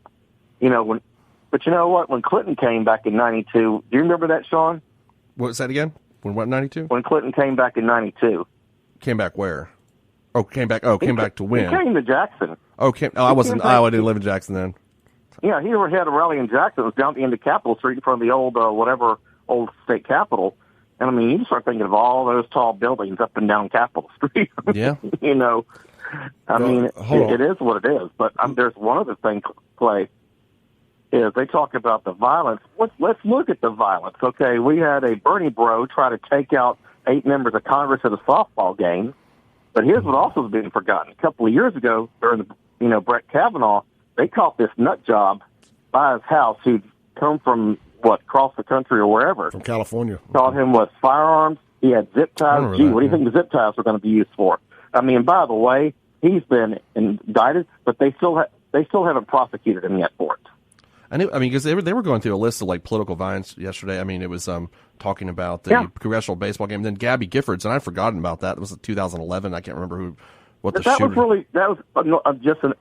[SPEAKER 6] you know what? When Clinton came back in '92, do you remember that, Shaun?
[SPEAKER 2] What was that again? When what, 92?
[SPEAKER 6] When Clinton came back in '92.
[SPEAKER 2] Came back where? Came back to win.
[SPEAKER 6] He came to Jackson.
[SPEAKER 2] I didn't live in Jackson then.
[SPEAKER 6] Yeah, he had a rally in Jackson. It was down at the end of Capitol Street in front of the old state capitol. And you just start thinking of all those tall buildings up and down Capitol Street.
[SPEAKER 2] Yeah.
[SPEAKER 6] It is what it is. But there's one other thing, Clay, is they talk about the violence. Let's look at the violence. Okay, we had a Bernie bro try to take out 8 members of Congress at a softball game. But here's what also is being forgotten. A couple of years ago, during the Brett Kavanaugh, they caught this nut job by his house who'd come from, across the country or wherever.
[SPEAKER 1] From California.
[SPEAKER 6] Caught him with firearms. He had zip ties. What do you think the zip ties were going to be used for? By the way, he's been indicted, but they still haven't prosecuted him yet for it.
[SPEAKER 2] Because they were going through a list of political violence yesterday. It was talking about the congressional baseball game. And then Gabby Giffords, and I'd forgotten about that. It was 2011. I can't remember what the shooter.
[SPEAKER 6] That was just an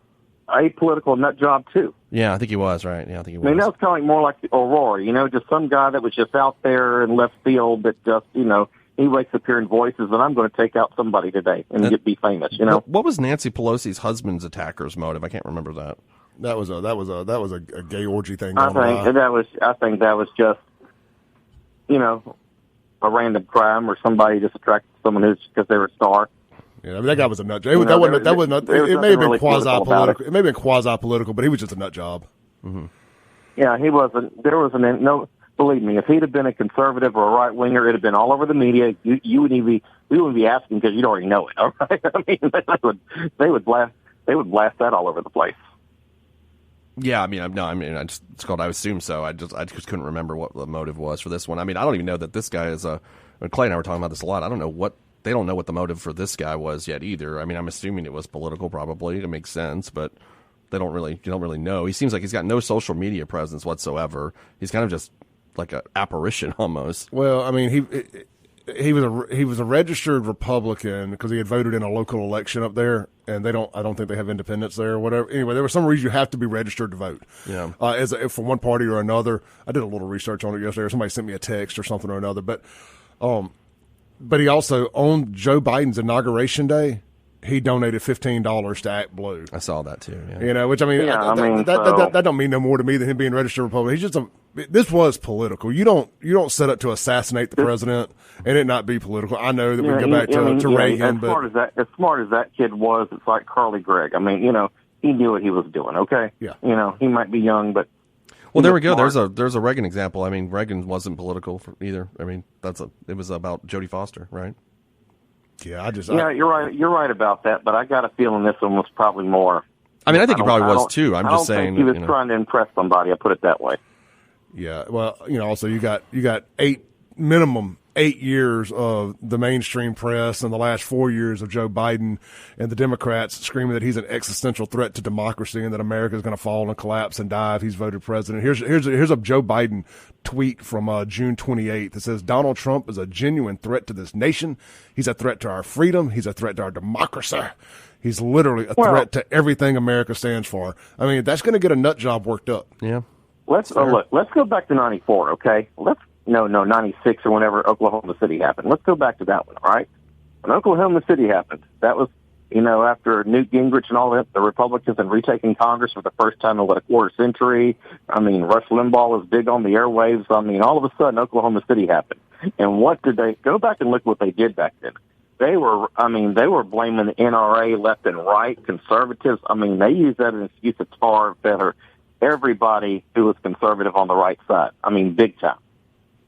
[SPEAKER 6] apolitical nut job too.
[SPEAKER 2] Yeah, I think he was right. Yeah, I think he was.
[SPEAKER 6] That was kind of more like Aurora, just some guy that was just out there in left field that just, he wakes up hearing voices, and I'm going to take out somebody today and be famous.
[SPEAKER 2] What was Nancy Pelosi's husband's attacker's motive? I can't remember that.
[SPEAKER 1] That was a gay orgy thing.
[SPEAKER 6] I think that was just, a random crime or somebody just attracted someone who's because they were a star.
[SPEAKER 1] Yeah, that guy was a nut job. It may have been quasi-political. It may have been quasi-political, but he was just a nut job.
[SPEAKER 2] Mm-hmm.
[SPEAKER 6] Yeah, he wasn't. Believe me, if he'd have been a conservative or a right winger, it'd have been all over the media. We wouldn't be asking because you'd already know it. All right, they would blast that all over the place.
[SPEAKER 2] Yeah, I assume so. I just couldn't remember what the motive was for this one. I don't even know that this guy is Clay and I were talking about this a lot. They don't know what the motive for this guy was yet either. I'm assuming it was political, probably. It makes sense, but you don't really know. He seems like he's got no social media presence whatsoever. He's kind of just like an apparition almost.
[SPEAKER 1] Well, he was a registered Republican because he had voted in a local election up there, and I don't think they have independents there or whatever. Anyway, there was some reason you have to be registered to vote.
[SPEAKER 2] Yeah.
[SPEAKER 1] For one party or another. I did a little research on it yesterday. Somebody sent me a text or something or another, but he also, on Joe Biden's inauguration day, he donated $15 to Act Blue.
[SPEAKER 2] I saw that too. Yeah.
[SPEAKER 1] Which that don't mean no more to me than him being registered Republican. this was political. You don't set up to assassinate the president and it not be political. I know that we go back to Reagan,
[SPEAKER 6] as smart as that kid was, it's like Carly Gregg. I mean, he knew what he was doing. Okay,
[SPEAKER 1] yeah.
[SPEAKER 6] He might be young, but
[SPEAKER 2] well, there we go. Smart. There's a Reagan example. I mean, Reagan wasn't political either. I mean, it was about Jodie Foster, right?
[SPEAKER 1] Yeah,
[SPEAKER 6] you're right. You're right about that, but I got a feeling this one was probably more.
[SPEAKER 2] I mean, I think he probably was too. I'm just saying
[SPEAKER 6] he was trying to impress somebody. I put it that way.
[SPEAKER 1] Yeah, well, also you got minimum 8 years of the mainstream press and the last 4 years of Joe Biden and the Democrats screaming that he's an existential threat to democracy and that America is going to fall and collapse and die if he's voted president. Here's a Joe Biden tweet from June 28th. It says, Donald Trump is a genuine threat to this nation. He's a threat to our freedom. He's a threat to our democracy. He's literally a threat to everything America stands for. I mean, that's going to get a nut job worked up.
[SPEAKER 2] Yeah.
[SPEAKER 6] Let's go back to 94, okay? 96 or whenever Oklahoma City happened. Let's go back to that one, all right? When Oklahoma City happened, that was, after Newt Gingrich and all that, the Republicans had retaken Congress for the first time in a quarter century. I mean, Rush Limbaugh was big on the airwaves. I mean, all of a sudden, Oklahoma City happened. And what did they go back and look what they did back then? They were blaming the NRA left and right, conservatives. I mean, they used that as an excuse to tar and feather everybody who was conservative on the right side. I mean, big time.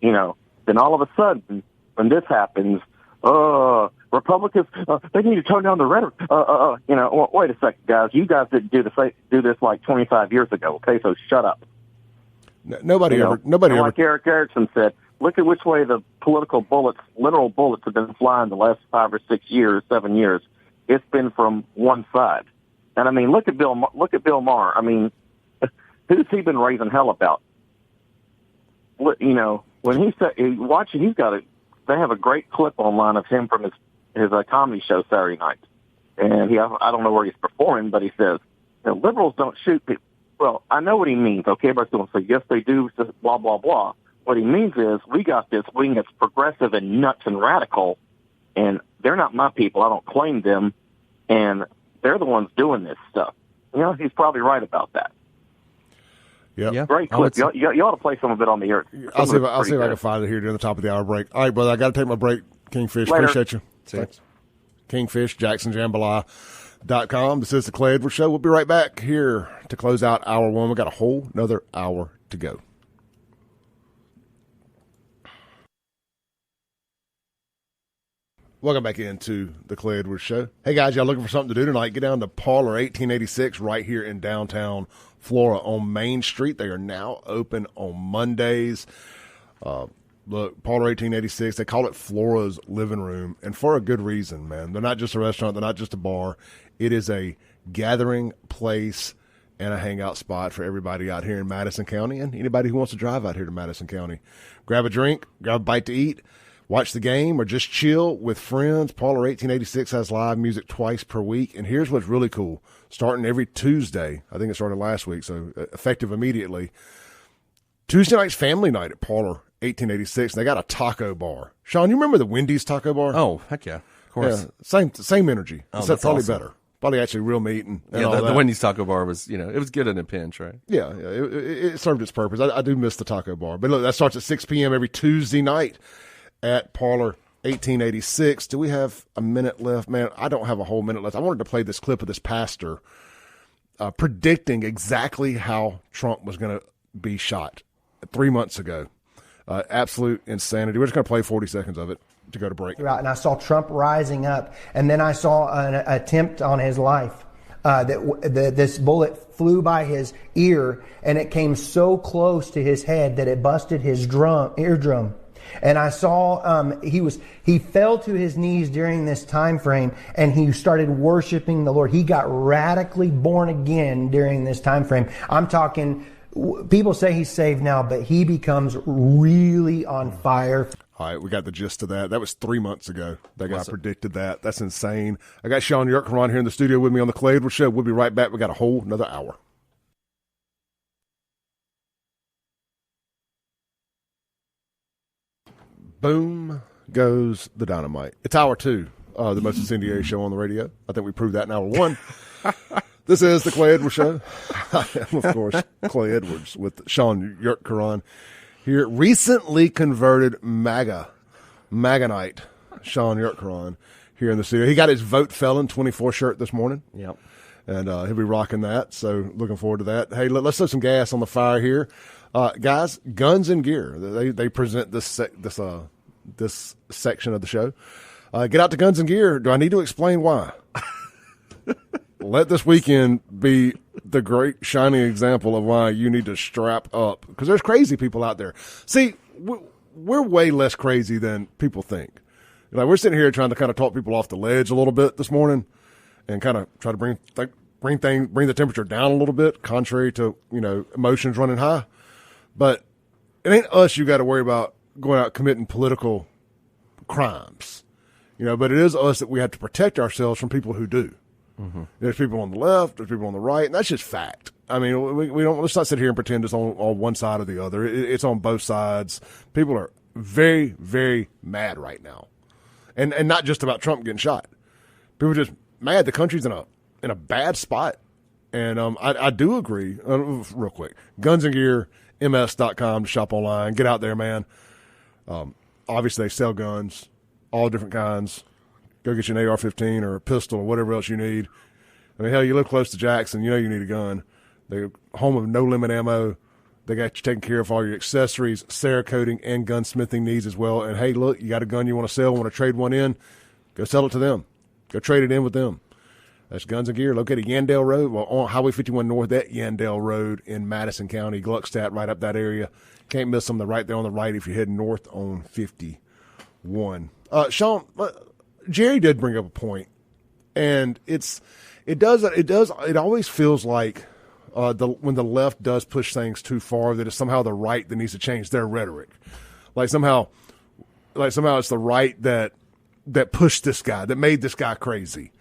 [SPEAKER 6] Then all of a sudden, when this happens, Republicans, they need to tone down the rhetoric. Wait a second, guys. You guys didn't do this like 25 years ago, okay? So shut up.
[SPEAKER 1] Nobody ever.
[SPEAKER 6] Like Eric Erickson said, look at which way the political literal bullets have been flying the last 5 or 6 years, 7 years. It's been from one side. And I mean, look at Bill Maher. I mean, who's he been raising hell about? When he said, they have a great clip online of him from his comedy show Saturday night. And I don't know where he's performing, but he says, liberals don't shoot people. Well, I know what he means. Okay, everybody's going to say, yes, they do, blah, blah, blah. What he means is we got this wing that's progressive and nuts and radical, and they're not my people. I don't claim them, and they're the ones doing this stuff. He's probably right about that.
[SPEAKER 1] Yeah,
[SPEAKER 6] great clip. You ought to play some of it on the air.
[SPEAKER 1] I'll see if I can find it here during the top of the hour break. All right, brother, I got to take my break. Kingfish,
[SPEAKER 6] Later.
[SPEAKER 1] Appreciate you. Thanks. Kingfish, JacksonJambalaya.com. This is the Clay Edwards Show. We'll be right back here to close out hour one. We got a whole another hour to go. Welcome back into the Clay Edwards Show. Hey, guys, y'all looking for something to do tonight? Get down to Parlor 1886 right here in downtown Flora on Main Street. They are now open on Mondays. Look, Parlor 1886, they call it Flora's Living Room, and for a good reason, man. They're not just a restaurant. They're not just a bar. It is a gathering place and a hangout spot for everybody out here in Madison County and anybody who wants to drive out here to Madison County. Grab a drink, grab a bite to eat, watch the game, or just chill with friends. Parlor 1886 has live music twice per week. And here's what's really cool. Starting every Tuesday, I think it started last week, so effective immediately. Tuesday night's family night at Parlor 1886. And they got a taco bar. Shaun, you remember the Wendy's taco bar?
[SPEAKER 2] Oh, heck yeah. Of course.
[SPEAKER 1] Yeah, same energy.
[SPEAKER 2] Oh,
[SPEAKER 1] except probably
[SPEAKER 2] awesome.
[SPEAKER 1] Better. Probably actually real meat and all
[SPEAKER 2] the
[SPEAKER 1] that.
[SPEAKER 2] Wendy's taco bar was, it was good in a pinch, right?
[SPEAKER 1] Yeah, it served its purpose. I do miss the taco bar. But look, that starts at 6 p.m. every Tuesday night at Parlor 1886. Do we have a minute left? Man, I don't have a whole minute left. I wanted to play this clip of this pastor predicting exactly how Trump was going to be shot 3 months ago. Absolute insanity. We're just going to play 40 seconds of it to go to break.
[SPEAKER 7] And I saw Trump rising up, and then I saw an attempt on his life. This bullet flew by his ear, and it came so close to his head that it busted his eardrum. And I saw he fell to his knees during this time frame, and he started worshiping the Lord. He got radically born again during this time frame. I'm talking, people say he's saved now, but he becomes really on fire.
[SPEAKER 1] All right, we got the gist of that. That was 3 months ago. That guy predicted that. That's insane. I got Shaun Yurtkuran here in the studio with me on the Clay Edwards Show. We'll be right back. We got a whole another hour. Boom goes the dynamite. It's hour two, the most incendiary show on the radio. I think we proved that in hour one. This is the Clay Edwards Show. I am, of course, Clay Edwards with Shaun Yurtkuran here. Recently converted Magonite Shaun Yurtkuran here in the studio. He got his Vote Felon 24 shirt this morning.
[SPEAKER 2] Yep.
[SPEAKER 1] And he'll be rocking that, so looking forward to that. Hey, let's throw some gas on the fire here. Guys, Guns and Gear, they present this section of the show. Get out to Guns and Gear. Do I need to explain why? Let this weekend be the great shining example of why you need to strap up, because there's crazy people out there. See, we're way less crazy than people think. Like, we're sitting here trying to kind of talk people off the ledge a little bit this morning, and kind of try to bring the temperature down a little bit, contrary to emotions running high. But it ain't us you got to worry about going out committing political crimes, But it is us that we have to protect ourselves from people who do. Mm-hmm. There's people on the left, there's people on the right, and that's just fact. I mean, we don't. Let's not sit here and pretend it's on one side or the other. It's on both sides. People are very, very mad right now, and not just about Trump getting shot. People are just mad. The country's in a bad spot, and I do agree. Real quick, gunsandgearms.com to shop online. Get out there, man. Obviously, they sell guns, all different kinds. Go get you an AR-15 or a pistol or whatever else you need. I mean, hell, you live close to Jackson, you need a gun. They're home of no-limit ammo. They got you taken care of all your accessories, Cerakoting, and gunsmithing needs as well. And, hey, look, you got a gun you want to sell, want to trade one in, go sell it to them. Go trade it in with them. That's Guns and Gear, located Yandell Road, on Highway 51 North at Yandell Road in Madison County, Gluckstadt, right up that area. Can't miss them. They're right there on the right if you're heading north on 51. Shaun, Jerry did bring up a point, and it always feels like when the left does push things too far, that it's somehow the right that needs to change their rhetoric. Like somehow it's the right that pushed this guy, that made this guy crazy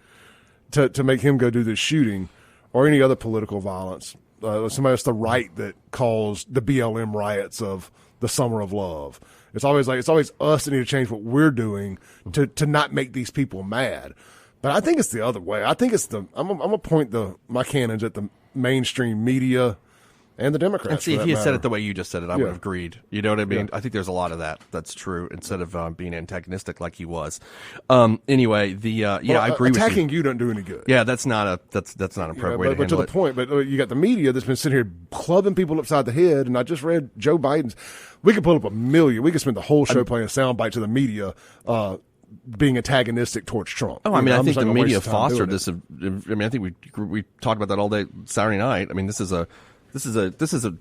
[SPEAKER 1] to make him go do this shooting or any other political violence. Somehow it's the right that caused the BLM riots of the Summer of Love. It's always us that need to change what we're doing to not make these people mad. But I think it's the other way. I think it's I'm gonna point my cannons at the mainstream media and the Democrats.
[SPEAKER 2] And see, if he had said it the way you just said it, I would have agreed. You know what I mean? Yeah. I think there's a lot of that's true, instead of being antagonistic like he was. Anyway, I agree with you.
[SPEAKER 1] Attacking you don't do any good.
[SPEAKER 2] Yeah, that's not an appropriate way to handle it.
[SPEAKER 1] But to the point, you got the media that's been sitting here clubbing people upside the head, and I just read Joe Biden's. We could pull up 1 million. We could spend the whole show playing a soundbite to the media being antagonistic towards Trump.
[SPEAKER 2] Oh, I mean, I think the media fostered this. I mean, I think we talked about that all day Saturday night. I mean, this is a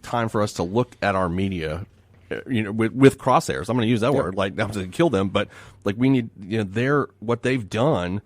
[SPEAKER 2] time for us to look at our media, with crosshairs. I'm going to use that word, like not to kill them, but like we need, what they've done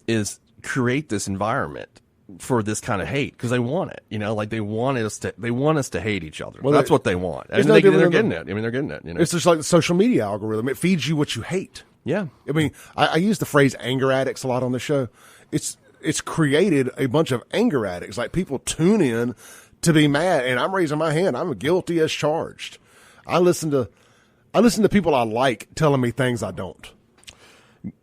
[SPEAKER 2] is create this environment for this kind of hate because they want it. Like they want us to hate each other. Well, that's what they want. And they're getting it. I mean, they're getting it.
[SPEAKER 1] It's just like the social media algorithm. It feeds you what you hate.
[SPEAKER 2] Yeah.
[SPEAKER 1] I mean, I use the phrase anger addicts a lot on the show. It's created a bunch of anger addicts. Like people tune in to be mad, and I'm raising my hand. I'm guilty as charged. I listen to people I like telling me things I don't.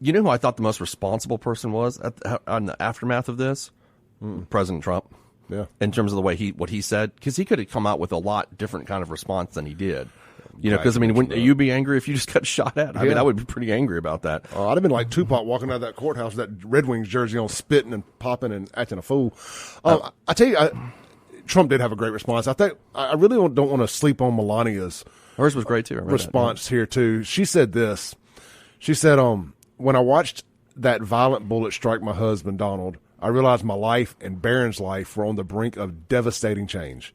[SPEAKER 2] You know who I thought the most responsible person was on the aftermath of this? President Trump.
[SPEAKER 1] Yeah.
[SPEAKER 2] In terms of the way what he said, because he could have come out with a lot different kind of response than he did. Because I mean, wouldn't you be angry if you just got shot at? I mean, I would be pretty angry about that.
[SPEAKER 1] I'd have been like Tupac walking out of that courthouse with that Red Wings jersey on, spitting and popping and acting a fool. I tell you, Trump did have a great response. I think I really don't want to sleep on Melania's.
[SPEAKER 2] Hers was great too.
[SPEAKER 1] Response here too. She said this. She said, "When I watched that violent bullet strike my husband Donald, I realized my life and Barron's life were on the brink of devastating change.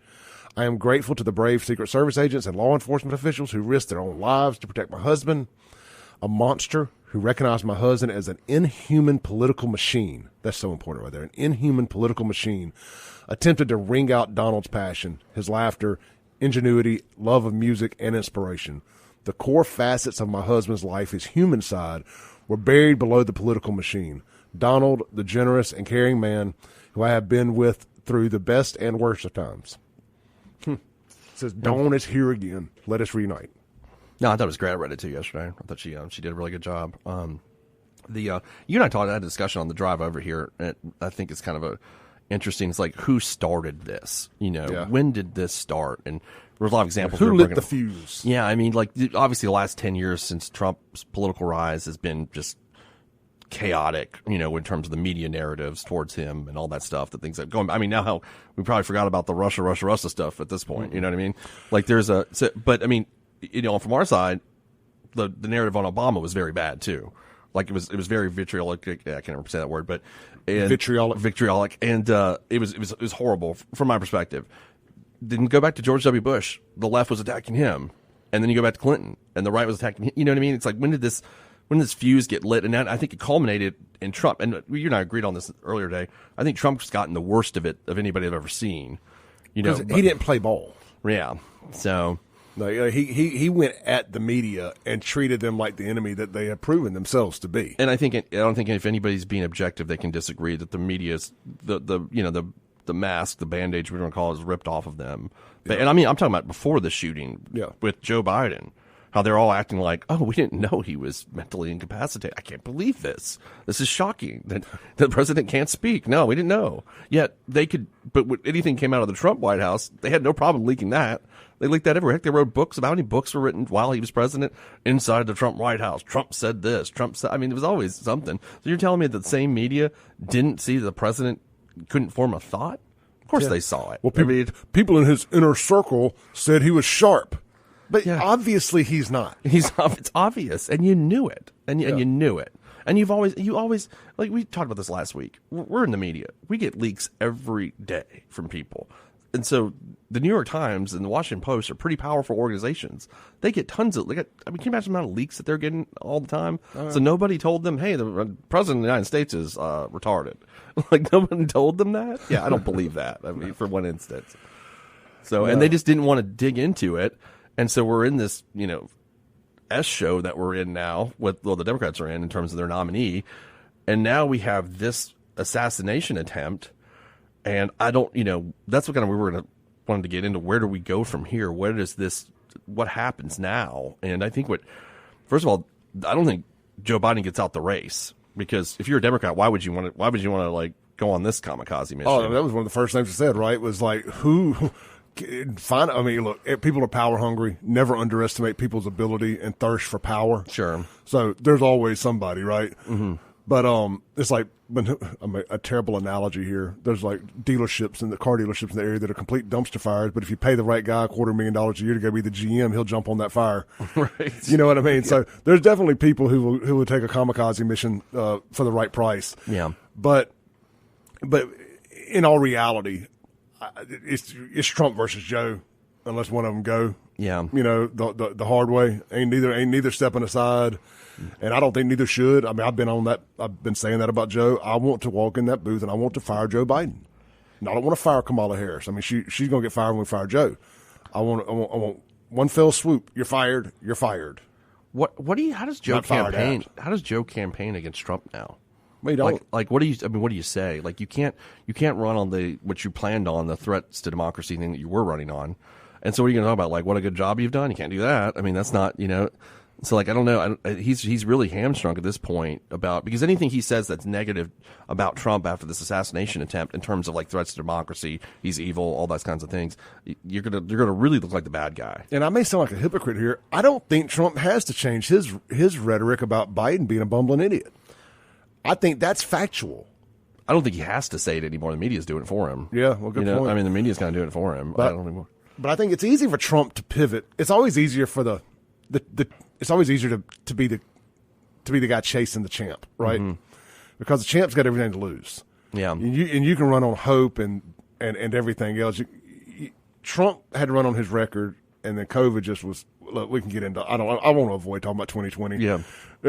[SPEAKER 1] I am grateful to the brave Secret Service agents and law enforcement officials who risked their own lives to protect my husband, a monster who recognized my husband as an inhuman political machine." That's so important right there. An inhuman political machine attempted to wring out Donald's passion, his laughter, ingenuity, love of music, and inspiration. The core facets of my husband's life, his human side, were buried below the political machine. Donald, the generous and caring man who I have been with through the best and worst of times. Says, Dawn is here again. Let us reunite.
[SPEAKER 2] No, I thought it was great. I read it too yesterday. I thought she did a really good job. You and I had a discussion on the drive over here. And I think it's kind of interesting. It's like, who started this? When did this start? And there's a lot of examples.
[SPEAKER 1] Who lit the fuse?
[SPEAKER 2] Yeah, I mean, like, obviously the last 10 years since Trump's political rise has been just chaotic, in terms of the media narratives towards him and all that stuff, the things that going. I mean, now we probably forgot about the Russia stuff at this point. You know what I mean? Like, but I mean, from our side, the narrative on Obama was very bad too. Like, it was very vitriolic. I can't ever say that word, but vitriolic, and it was horrible from my perspective. Then go back to George W. Bush. The left was attacking him, and then you go back to Clinton, and the right was attacking him. You know what I mean? It's like, when did this fuse get lit? And I think it culminated in Trump. And you and I agreed on this earlier today. I think Trump's gotten the worst of it of anybody I've ever seen.
[SPEAKER 1] He didn't play ball.
[SPEAKER 2] Yeah. So
[SPEAKER 1] he went at the media and treated them like the enemy that they have proven themselves to be.
[SPEAKER 2] And I don't think if anybody's being objective, they can disagree that the media's the mask, the bandage, we don't call it, is ripped off of them. Yeah. And I mean, I'm talking about before the shooting with Joe Biden. How they're all acting like, oh, we didn't know he was mentally incapacitated. I can't believe this. This is shocking that the president can't speak. No, we didn't know. Yet they could, but when anything came out of the Trump White House, they had no problem leaking that. They leaked that everywhere. Heck, they wrote books about how many books were written while he was president inside the Trump White House. Trump said this. Trump said, I mean, it was always something. So you're telling me that the same media didn't see the president couldn't form a thought? Of course they saw it.
[SPEAKER 1] Well, people in his inner circle said he was sharp. But obviously he's not.
[SPEAKER 2] It's obvious, and you knew it, and you knew it, and you always like we talked about this last week. We're in the media; we get leaks every day from people, and so the New York Times and the Washington Post are pretty powerful organizations. They get tons of. Can you imagine the amount of leaks that they're getting all the time? So nobody told them, "Hey, the president of the United States is retarded." Like, nobody told them that. Yeah, I don't believe that. I mean, for one instance. So, and they just didn't want to dig into it. And so we're in this, S show that we're in now, the Democrats are in terms of their nominee. And now we have this assassination attempt. And I don't, that's what kind of we were wanted to get into. Where do we go from here? What happens now? And I think first of all, I don't think Joe Biden gets out the race, because if you're a Democrat, why would you want to like go on this kamikaze mission?
[SPEAKER 1] Oh, that was one of the first things I said, right? It was like, I mean, look, people are power hungry. Never underestimate people's ability and thirst for power.
[SPEAKER 2] Sure.
[SPEAKER 1] So there's always somebody, right?
[SPEAKER 2] Mm-hmm.
[SPEAKER 1] But it's like, a terrible analogy here. There's like car dealerships in the area that are complete dumpster fires. But if you pay the right guy $250,000 a year to go be the GM, he'll jump on that fire.
[SPEAKER 2] Right.
[SPEAKER 1] You know what I mean? Yeah. So there's definitely people who will take a kamikaze mission for the right price.
[SPEAKER 2] Yeah.
[SPEAKER 1] But in all reality, it's Trump versus Joe, unless one of them go.
[SPEAKER 2] Yeah.
[SPEAKER 1] The hard way. Ain't neither stepping aside, and I don't think neither should. I mean, I've been saying that about Joe. I want to walk in that booth and I want to fire Joe Biden. And I don't want to fire Kamala Harris. I mean, she's going to get fired when we fire Joe. I want one fell swoop. You're fired. You're fired.
[SPEAKER 2] How does Joe campaign? How does Joe campaign against Trump now?
[SPEAKER 1] Well, you don't.
[SPEAKER 2] Like, what do you say? Like, you can't run on what you planned on, the threats to democracy thing that you were running on. And so what are you going to talk about? Like, what a good job you've done? You can't do that. I mean, that's not, so like, I don't know. He's really hamstrung at this point because anything he says that's negative about Trump after this assassination attempt in terms of like threats to democracy, he's evil, all those kinds of things, you're going to really look like the bad guy.
[SPEAKER 1] And I may sound like a hypocrite here. I don't think Trump has to change his rhetoric about Biden being a bumbling idiot. I think that's factual.
[SPEAKER 2] I don't think he has to say it anymore. The media's doing it for him.
[SPEAKER 1] Yeah, well, good point.
[SPEAKER 2] I mean, the media's kind of doing it for him.
[SPEAKER 1] But I think it's easy for Trump to pivot. It's always easier for it's always easier to be the guy chasing the champ, right? Mm-hmm. Because the champ's got everything to lose.
[SPEAKER 2] Yeah,
[SPEAKER 1] and you can run on hope and everything else. Trump had to run on his record, and then COVID just was. Look, we can get into. I want to avoid talking about 2020.
[SPEAKER 2] Yeah,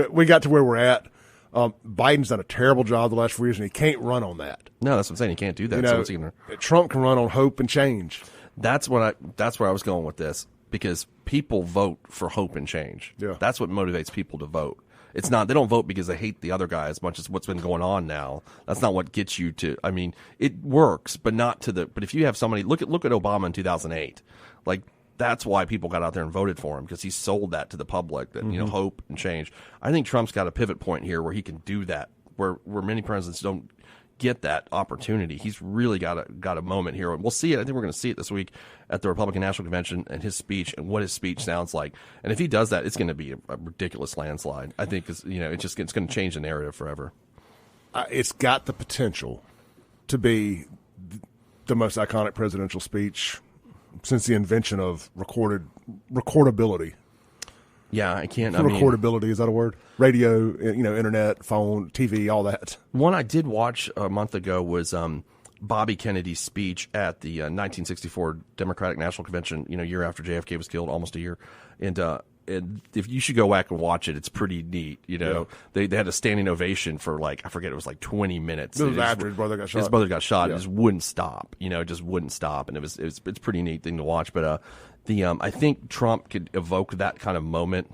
[SPEAKER 1] we got to where we're at. Biden's done a terrible job the last 4 years, and he can't run on that.
[SPEAKER 2] No, that's what I'm saying. He can't do that.
[SPEAKER 1] Trump can run on hope and change.
[SPEAKER 2] That's where I was going with this, because people vote for hope and change.
[SPEAKER 1] Yeah.
[SPEAKER 2] That's what motivates people to vote. It's not, they don't vote because they hate the other guy as much as what's been going on now. That's not what gets you to, I mean, it works, but not to but if you have somebody, look at Obama in 2008. Like, that's why people got out there and voted for him, because he sold that to the public, that, hope and change. I think Trump's got a pivot point here where he can do that, where many presidents don't get that opportunity. He's really got a moment here. We'll see it. I think we're going to see it this week at the Republican National Convention and his speech and what his speech sounds like. And if he does that, it's going to be a ridiculous landslide. I think it's going to change the narrative forever.
[SPEAKER 1] It's got the potential to be the most iconic presidential speech since the invention of recordability.
[SPEAKER 2] Yeah, I can't.
[SPEAKER 1] Recordability, is that a word? Radio, internet, phone, TV, all that.
[SPEAKER 2] One I did watch a month ago was Bobby Kennedy's speech at the 1964 Democratic National Convention, year after JFK was killed, almost a year. And if you should go back and watch it, it's pretty neat. They had a standing ovation for I forget, it was 20 minutes.
[SPEAKER 1] It was after his brother got shot.
[SPEAKER 2] His brother got shot. Yeah. It just wouldn't stop. It just wouldn't stop. And it's a pretty neat thing to watch. But I think Trump could evoke that kind of moment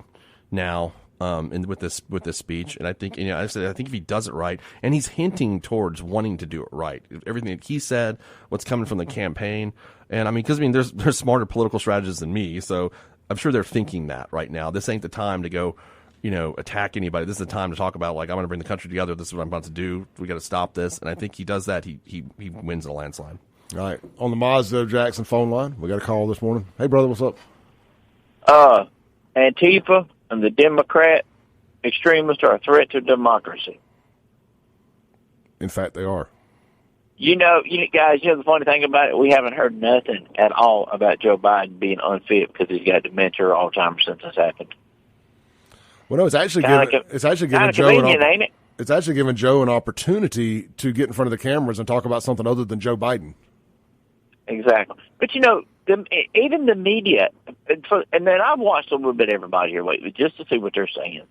[SPEAKER 2] now with this speech. And I think I think if he does it right, and he's hinting towards wanting to do it right, everything that he said, what's coming from the campaign, and because there's smarter political strategists than me, so I'm sure they're thinking that right now. This ain't the time to go, attack anybody. This is the time to talk about I'm going to bring the country together. This is what I'm about to do. We got to stop this. And I think he does that. He wins in a landslide.
[SPEAKER 1] All right. On the Mazda Jackson phone line, we got a call this morning. Hey, brother, what's up?
[SPEAKER 8] Antifa and the Democrat extremists are a threat to democracy.
[SPEAKER 1] In fact, they are.
[SPEAKER 8] Guys, the funny thing about it, we haven't heard nothing at all about Joe Biden being unfit because he's got dementia or Alzheimer's since this happened.
[SPEAKER 1] Well, no, it's actually giving Joe an opportunity to get in front of the cameras and talk about something other than Joe Biden.
[SPEAKER 8] Exactly. But, even the media, and then I've watched a little bit of everybody here lately just to see what they're saying.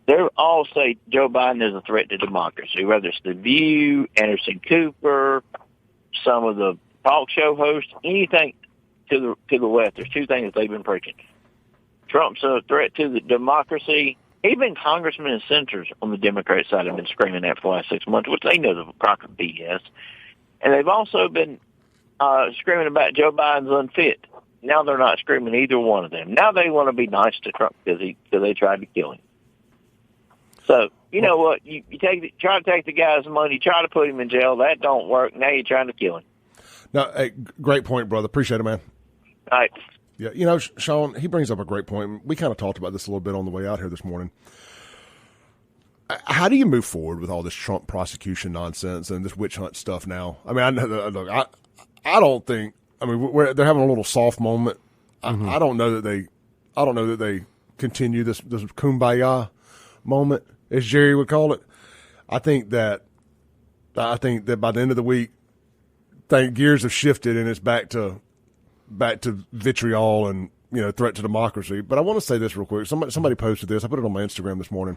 [SPEAKER 8] They all say Joe Biden is a threat to democracy, whether it's The View, Anderson Cooper, some of the talk show hosts, anything to the left. There's two things they've been preaching. Trump's a threat to the democracy. Even congressmen and senators on the Democrat side have been screaming that for the last 6 months, which they know is a crock of BS. And they've also been screaming about Joe Biden's unfit. Now they're not screaming either one of them. Now they want to be nice to Trump because they tried to kill him. So, know what? You try to take the guy's money, try to put him in jail. That don't work. Now you're trying to kill him.
[SPEAKER 1] No, hey, great point, brother. Appreciate it, man.
[SPEAKER 8] All right.
[SPEAKER 1] Yeah, Shaun, he brings up a great point. We kind of talked about this a little bit on the way out here this morning. How do you move forward with all this Trump prosecution nonsense and this witch hunt stuff now? I mean, I don't think. I mean, they're having a little soft moment. Mm-hmm. I don't know that they continue this kumbaya moment, as Jerry would call it. I think that by the end of the week, gears have shifted and it's back to vitriol and threat to democracy. But I want to say this real quick. Somebody posted this. I put it on my Instagram this morning.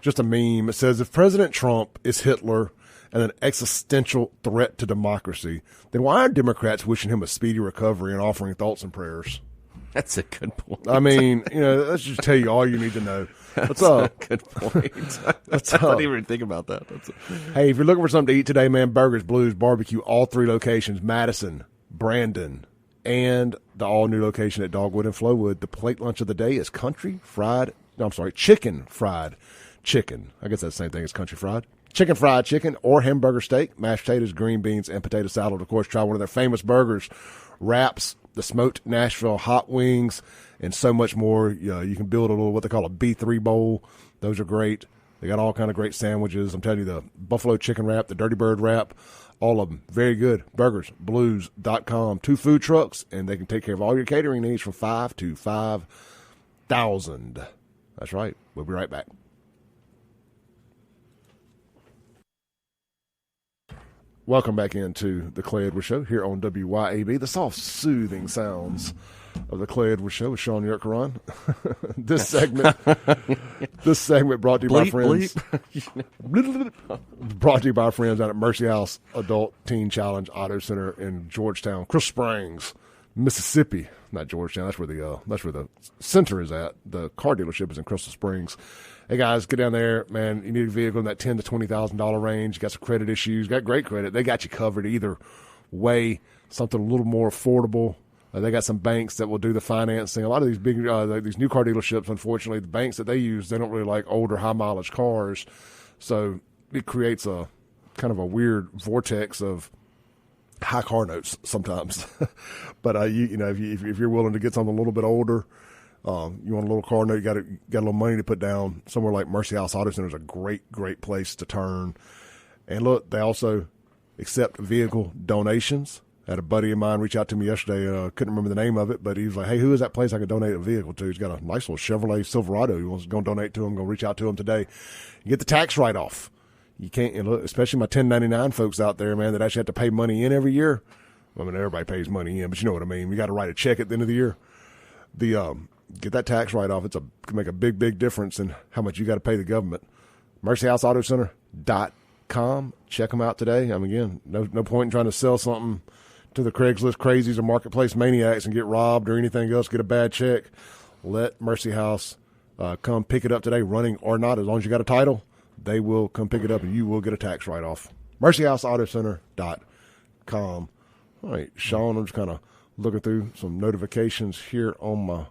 [SPEAKER 1] Just a meme. It says, if President Trump is Hitler and an existential threat to democracy, then why are Democrats wishing him a speedy recovery and offering thoughts and prayers?
[SPEAKER 2] That's a good point.
[SPEAKER 1] I mean, let's just tell you all you need to know.
[SPEAKER 2] That's a good point. I didn't even think about that.
[SPEAKER 1] Hey, if you're looking for something to eat today, man, Burgers, Blues, Barbecue, all three locations, Madison, Brandon, and the all-new location at Dogwood and Flowwood. The plate lunch of the day is chicken fried chicken. I guess that's the same thing as country fried. Chicken fried chicken or hamburger steak, mashed potatoes, green beans, and potato salad. Of course, try one of their famous burgers, wraps, the smoked Nashville hot wings, and so much more. You can build a little what they call a B3 bowl. Those are great. They got all kind of great sandwiches. I'm telling you, the buffalo chicken wrap, the dirty bird wrap, all of them very good. BurgersBlues.com. 2 food trucks, and they can take care of all your catering needs from 5 to 5,000. That's right. We'll be right back. Welcome back into the Clay Edwards Show here on WYAB. The soft, soothing sounds of the Clay Edwards Show with Shaun Yurtkuran. This segment brought to you by friends. Brought to you by friends out at Mercy House Adult Teen Challenge Auto Center in Georgetown, Crystal Springs, Mississippi. Not Georgetown. That's where the center is at. The car dealership is in Crystal Springs. Hey guys, get down there, man. You need a vehicle in that $10,000 to $20,000 range. You got some credit issues. Got great credit. They got you covered either way. Something a little more affordable. They got some banks that will do the financing. A lot of these big, these new car dealerships, unfortunately, the banks that they use, they don't really like older, high mileage cars. So it creates a kind of a weird vortex of high car notes sometimes. But if you're willing to get something a little bit older, you want a little car note, you got a little money to put down, somewhere like Mercy House Auto Center is a great place to turn. And look, they also accept vehicle donations. I had a buddy of mine reach out to me yesterday. Couldn't remember the name of it, but he was like, "Hey, who is that place I could donate a vehicle to?" He's got a nice little Chevrolet Silverado. He wants to go donate to him. Going to reach out to him today. You get the tax write-off. You can't, especially my 1099 folks out there, man, that actually have to pay money in every year. I mean, everybody pays money in, but you know what I mean. We got to write a check at the end of the year. Get that tax write-off. Can make a big difference in how much you got to pay the government. MercyHouseAutoCenter.com. Check them out today. I mean, again, no point in trying to sell something to the Craigslist crazies or marketplace maniacs and get robbed or anything else, get a bad check. Let Mercy House come pick it up today, running or not. As long as you got a title, they will come pick it up and you will get a tax write-off. MercyHouseAutoCenter.com. All right, Shaun, I'm just kind of looking through some notifications here on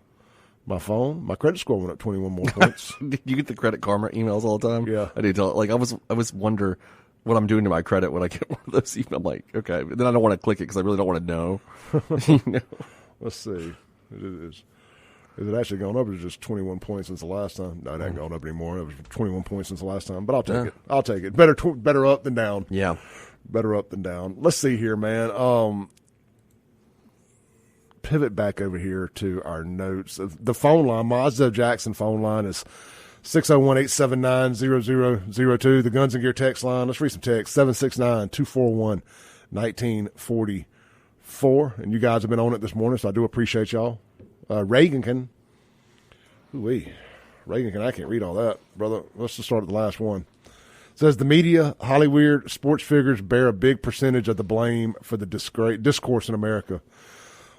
[SPEAKER 1] my phone. My credit score went up 21 more points.
[SPEAKER 2] You get the Credit Karma emails all the time?
[SPEAKER 1] Yeah.
[SPEAKER 2] I do tell. Like, I was wonder what I'm doing to my credit when I get one of those emails. I'm like, okay. But then I don't want to click it because I really don't want to know.
[SPEAKER 1] Let's see. Is it actually gone up or is it just 21 points since the last time? No, it hasn't gone up anymore. It was 21 points since the last time. But I'll take it. I'll take it. Better up than down.
[SPEAKER 2] Yeah.
[SPEAKER 1] Better up than down. Let's see here, man. Pivot back over here to our notes. The phone line, Mazda Jackson phone line is 601-879-0002. The Guns and Gear text line, let's read some text, 769-241-1944. And you guys have been on it this morning, so I do appreciate y'all. Reagan can, I can't read all that, brother. Let's just start at the last one. It says the media, Hollywood, sports figures bear a big percentage of the blame for the discourse in America.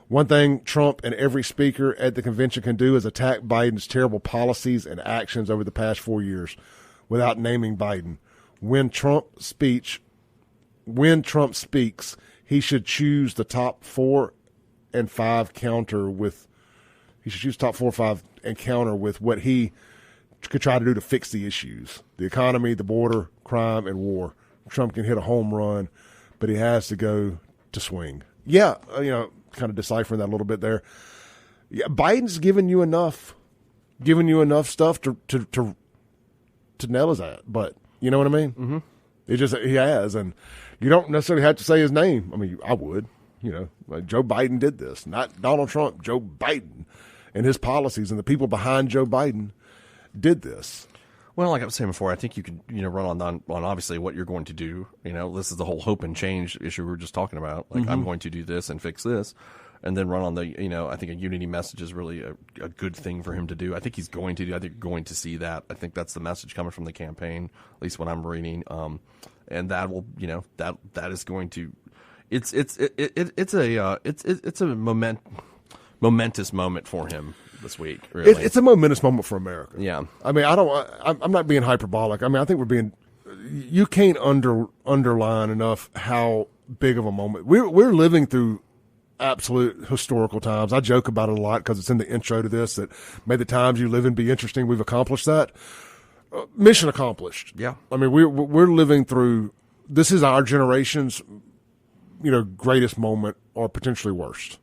[SPEAKER 1] One thing Trump and every speaker at the convention can do is attack Biden's terrible policies and actions over the past 4 years without naming Biden. When Trump speaks, he should choose the top 4 and 5 counter with what he could try to do to fix the issues. The economy, the border, crime, and war. Trump can hit a home run, but he has to go to swing. Yeah, kind of deciphering that a little bit there. Yeah, Biden's given you enough stuff to nail his at, but you know what I mean? Mm-hmm. He has, and you don't necessarily have to say his name. I mean, I would, like Joe Biden did this, not Donald Trump, Joe Biden and his policies and the people behind Joe Biden did this.
[SPEAKER 2] Well, like I was saying before, I think you could, run on obviously what you're going to do. This is the whole hope and change issue we were just talking about. Like, I'm going to do this and fix this, and then run on the, I think a unity message is really a good thing for him to do. I think he's going to do. I think you're going to see that. I think that's the message coming from the campaign, at least what I'm reading. And that will, that is going to, it's a momentous moment for him this week. Really.
[SPEAKER 1] It's a momentous moment for America.
[SPEAKER 2] Yeah.
[SPEAKER 1] I mean, I'm not being hyperbolic. I mean, I think you can't underline enough how big of a moment. We're living through absolute historical times. I joke about it a lot because it's in the intro to this that may the times you live in be interesting. We've accomplished that. Mission accomplished.
[SPEAKER 2] Yeah.
[SPEAKER 1] I mean, we're living through, this is our generation's, greatest moment or potentially worst.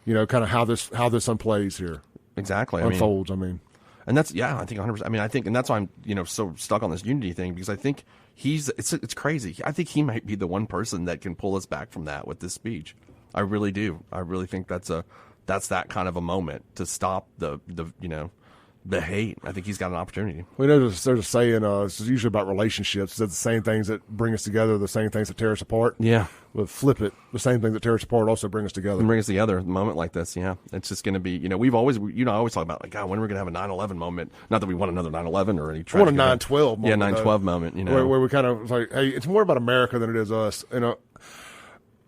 [SPEAKER 1] Kind of how this unplays here.
[SPEAKER 2] Exactly.
[SPEAKER 1] Unfolds, I mean.
[SPEAKER 2] And that's, I think 100%. I mean, and that's why I'm, so stuck on this unity thing, because I think it's crazy. I think he might be the one person that can pull us back from that with this speech. I really do. I really think that's that kind of a moment to stop the hate. I think he's got an opportunity.
[SPEAKER 1] We know there's a saying, it's usually about relationships, that the same things that bring us together are the same things that tear us apart.
[SPEAKER 2] Yeah.
[SPEAKER 1] We'll flip it. The same things that tear us apart also bring us together.
[SPEAKER 2] And bring us together. A moment like this, yeah. It's just going to be, we've always, I always talk about, like, God, when are we going to have a 9/11 moment? Not that we want another 9/11 or any tragic.
[SPEAKER 1] We want a 9/12 moment.
[SPEAKER 2] Yeah, 9/12 moment,
[SPEAKER 1] Where we kind of like, hey, it's more about America than it is us.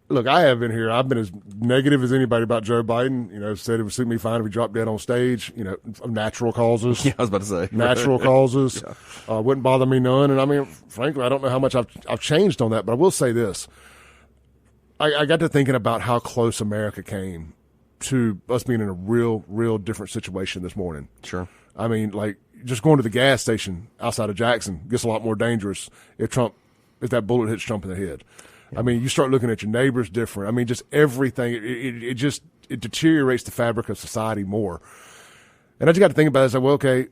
[SPEAKER 1] Look, I have been here. I've been as negative as anybody about Joe Biden. Said it would suit me fine if he dropped dead on stage, of natural causes.
[SPEAKER 2] Yeah, I was about to say.
[SPEAKER 1] Natural causes. Yeah. Wouldn't bother me none. And I mean, frankly, I don't know how much I've changed on that, but I will say this. I got to thinking about how close America came to us being in a real different situation this morning.
[SPEAKER 2] Sure.
[SPEAKER 1] I mean, like, just going to the gas station outside of Jackson gets a lot more dangerous if Trump if that bullet hits Trump in the head. I mean, you start looking at your neighbors different. I mean, just everything. It deteriorates the fabric of society more. And I just got to think about it. I said, well, okay,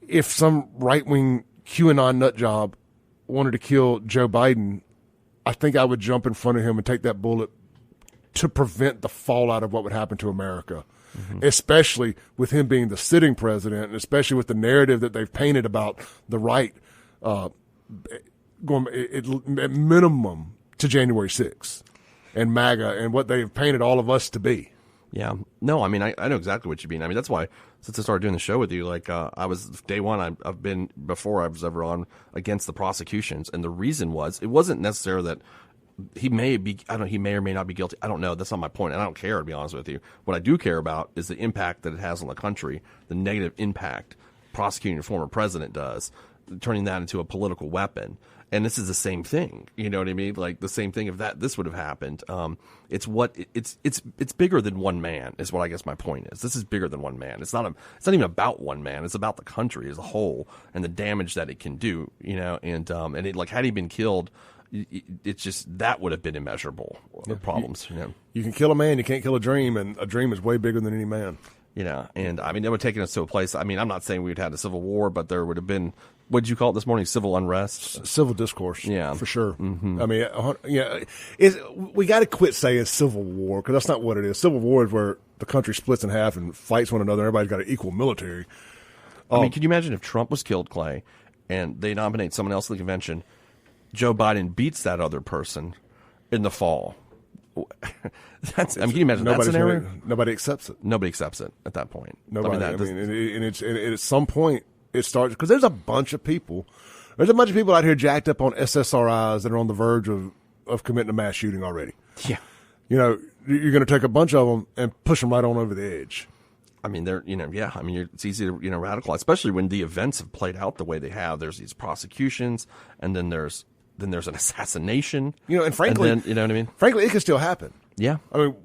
[SPEAKER 1] if some right-wing QAnon nut job wanted to kill Joe Biden, I think I would jump in front of him and take that bullet to prevent the fallout of what would happen to America, especially with him being the sitting president, and especially with the narrative that they've painted about the right going at minimum to January 6th and MAGA and what they've painted all of us to be.
[SPEAKER 2] Yeah. No, I mean, I know exactly what you mean. I mean, that's why since I started doing the show with you, like I was day one, I've been before I was ever on against the prosecutions. And the reason was it wasn't necessarily that he may or may not be guilty. I don't know. That's not my point. And I don't care, to be honest with you. What I do care about is the impact that it has on the country, the negative impact prosecuting a former president does, turning that into a political weapon. And this is the same thing, you know what I mean? Like the same thing if this would have happened. It's bigger than one man is what I guess my point is. This is bigger than one man. It's not even about one man. It's about the country as a whole and the damage that it can do, you know. And it, like, had he been killed, it's just that would have been immeasurable problems.
[SPEAKER 1] You can kill a man, you can't kill a dream, and a dream is way bigger than any man.
[SPEAKER 2] You know, and I mean, they would have taken us to a place. I mean, I'm not saying we'd had a civil war, but there would have been, what did you call it this morning? Civil unrest?
[SPEAKER 1] Civil discourse.
[SPEAKER 2] Yeah.
[SPEAKER 1] For sure. I mean, we got to quit saying civil war, because that's not what it is. Civil war is where the country splits in half and fights one another. Everybody's got an equal military.
[SPEAKER 2] I mean, can you imagine if Trump was killed, Clay, and they nominate someone else to the convention, Joe Biden beats that other person in the fall? Can you imagine that scenario?
[SPEAKER 1] Nobody accepts it.
[SPEAKER 2] Nobody accepts it at that point.
[SPEAKER 1] Nobody. And at some point it starts, because there's a bunch of people out here jacked up on SSRIs that are on the verge of committing a mass shooting already.
[SPEAKER 2] Yeah.
[SPEAKER 1] You know, you're going to take a bunch of them and push them right on over the edge.
[SPEAKER 2] I mean, it's easy to, radicalize, especially when the events have played out the way they have. There's these prosecutions, and then there's an assassination.
[SPEAKER 1] And frankly,
[SPEAKER 2] and then, you know what I mean?
[SPEAKER 1] Frankly, it can still happen.
[SPEAKER 2] Yeah.
[SPEAKER 1] I mean,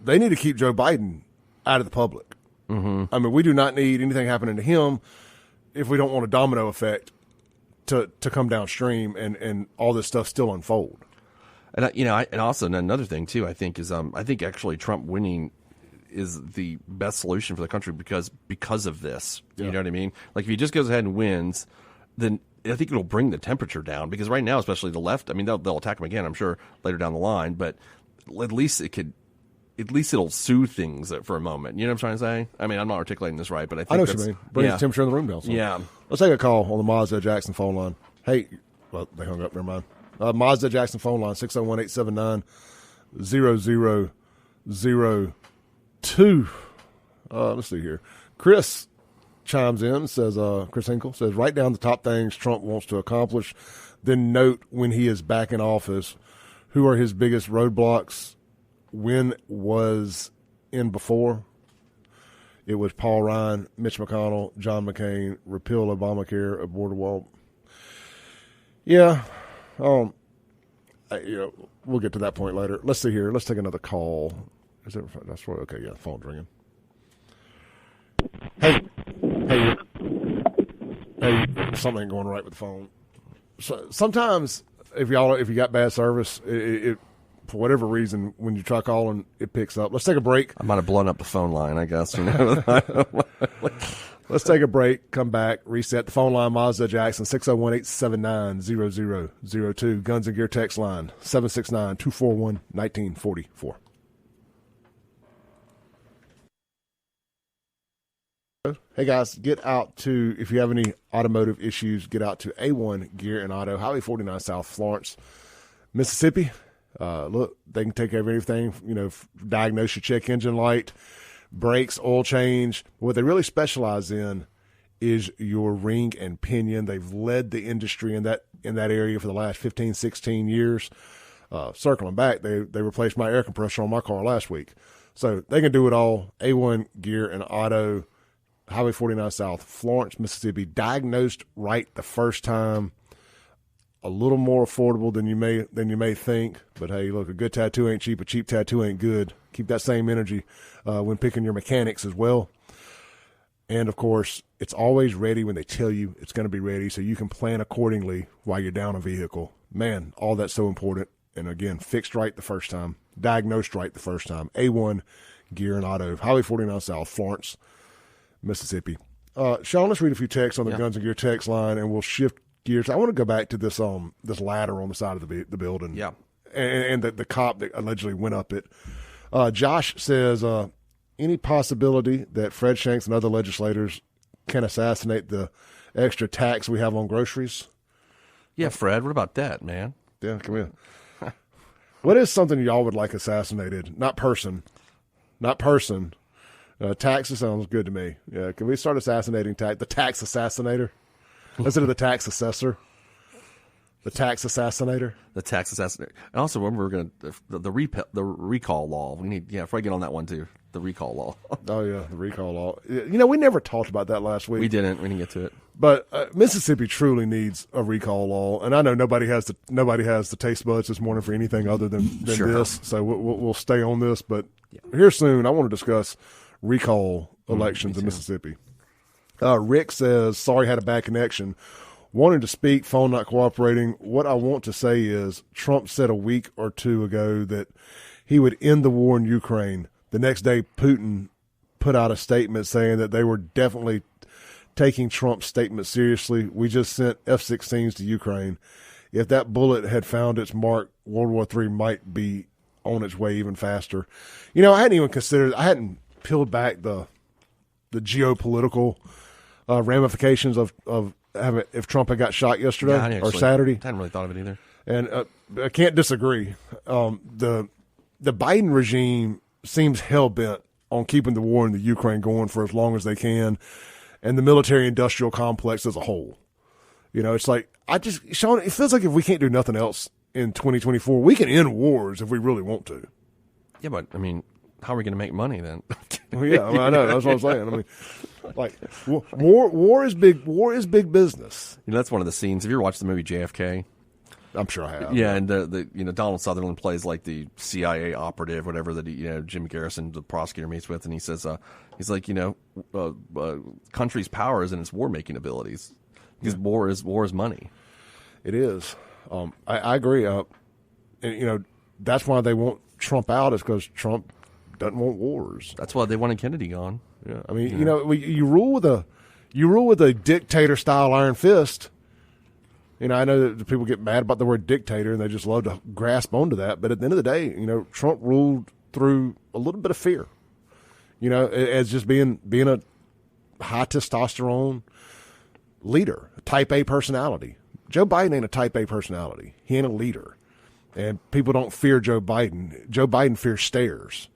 [SPEAKER 1] they need to keep Joe Biden out of the public. I mean, we do not need anything happening to him if we don't want a domino effect to come downstream and all this stuff still unfold.
[SPEAKER 2] And and also another thing too, I think is I think actually Trump winning is the best solution for the country because of this. Yeah. You know what I mean? Like if he just goes ahead and wins, then I think it'll bring the temperature down, because right now, especially the left, I mean, they'll attack him again, I'm sure, later down the line, but at least it'll soothe things for a moment. You know what I'm trying to say? I mean, I'm not articulating this right, but I think
[SPEAKER 1] I know what you mean. Bring the temperature in the room down.
[SPEAKER 2] Yeah.
[SPEAKER 1] Let's take a call on the Mazda Jackson phone line. Hey, well, they hung up, never mind. Mazda Jackson phone line, 601-879-0002. Let's see here. Chris chimes in, says, Chris Hinkle says, write down the top things Trump wants to accomplish, then note when he is back in office, who are his biggest roadblocks. When was in before? It was Paul Ryan, Mitch McConnell, John McCain, repeal Obamacare, a border wall. Yeah. We'll get to that point later. Let's see here. Let's take another call. That's right. Okay, yeah, phone's ringing. Hey, something ain't going right with the phone. So sometimes if you got bad service, it for whatever reason, when you try calling, it picks up. Let's take a break.
[SPEAKER 2] I might have blown up the phone line, I guess.
[SPEAKER 1] Let's take a break, come back, reset the phone line. Mazda Jackson, 601-879-0002. Guns and Gear text line, 769-241-1944. Hey guys, if you have any automotive issues, get out to A1 Gear and Auto, Highway 49 South, Florence, Mississippi. Look, they can take care of anything, diagnose your check engine light, brakes, oil change. What they really specialize in is your ring and pinion. They've led the industry in that area for the last 15, 16 years. Circling back, they replaced my air compressor on my car last week. So they can do it all. A1 Gear and Auto, Highway 49 South, Florence, Mississippi. Diagnosed right the first time. A little more affordable than you may think, but hey, look, a good tattoo ain't cheap. A cheap tattoo ain't good. Keep that same energy when picking your mechanics as well. And of course, it's always ready when they tell you it's going to be ready, so you can plan accordingly while you're down a vehicle. Man, all that's so important. And again, fixed right the first time, diagnosed right the first time. A1 Gear and Auto, Highway 49 South, Florence, Mississippi. Shaun, let's read a few texts on the Guns and Gear text line, and we'll shift gears. I want to go back to this this ladder on the side of the building.
[SPEAKER 2] Yeah.
[SPEAKER 1] And the cop that allegedly went up it. Josh says, any possibility that Fred Shanks and other legislators can assassinate the extra tax we have on groceries?
[SPEAKER 2] Yeah, Fred, what about that, man?
[SPEAKER 1] Yeah, come in. What is something y'all would like assassinated? Not person. Taxes sounds good to me. Yeah, can we start assassinating the tax assassinator instead of the tax assessor? The tax assassinator.
[SPEAKER 2] The tax assassinator. And also, when we're going to the recall law, we need if I get on that one too. The recall law.
[SPEAKER 1] Oh yeah, the recall law. We never talked about that last week.
[SPEAKER 2] We didn't get to it.
[SPEAKER 1] But Mississippi truly needs a recall law, and I know nobody has the taste buds this morning for anything other than this. So we'll stay on this. But here soon, I want to discuss recall elections in Mississippi. Rick says, sorry, had a bad connection. Wanting to speak, phone not cooperating. What I want to say is Trump said a week or two ago that he would end the war in Ukraine. The next day, Putin put out a statement saying that they were definitely taking Trump's statement seriously. We just sent F-16s to Ukraine. If that bullet had found its mark, World War III might be on its way even faster. I hadn't peeled back the geopolitical ramifications of if Trump had got shot yesterday or Saturday.
[SPEAKER 2] I hadn't really thought of it either.
[SPEAKER 1] And I can't disagree. The Biden regime seems hell-bent on keeping the war in the Ukraine going for as long as they can, and the military-industrial complex as a whole. It's like, Shaun, it feels like if we can't do nothing else in 2024, we can end wars if we really want to.
[SPEAKER 2] Yeah, but, how are we going to make money then?
[SPEAKER 1] Well, yeah, I know. That's what I'm saying. War is big. War is big business.
[SPEAKER 2] That's one of the scenes. Have you ever watched the movie JFK?
[SPEAKER 1] I'm sure I have.
[SPEAKER 2] Yeah, and the Donald Sutherland plays like the CIA operative, whatever that Jim Garrison, the prosecutor, meets with, and he says, he's like, country's power is in its war making abilities, because war is money.
[SPEAKER 1] It is. I agree. And that's why they want Trump out, is because Trump doesn't want wars.
[SPEAKER 2] That's why they wanted Kennedy gone.
[SPEAKER 1] Yeah, you rule with a dictator style iron fist. I know that people get mad about the word dictator and they just love to grasp onto that. But at the end of the day, Trump ruled through a little bit of fear. As just being a high testosterone leader, a type A personality. Joe Biden ain't a type A personality. He ain't a leader. And people don't fear Joe Biden. Joe Biden fears stairs.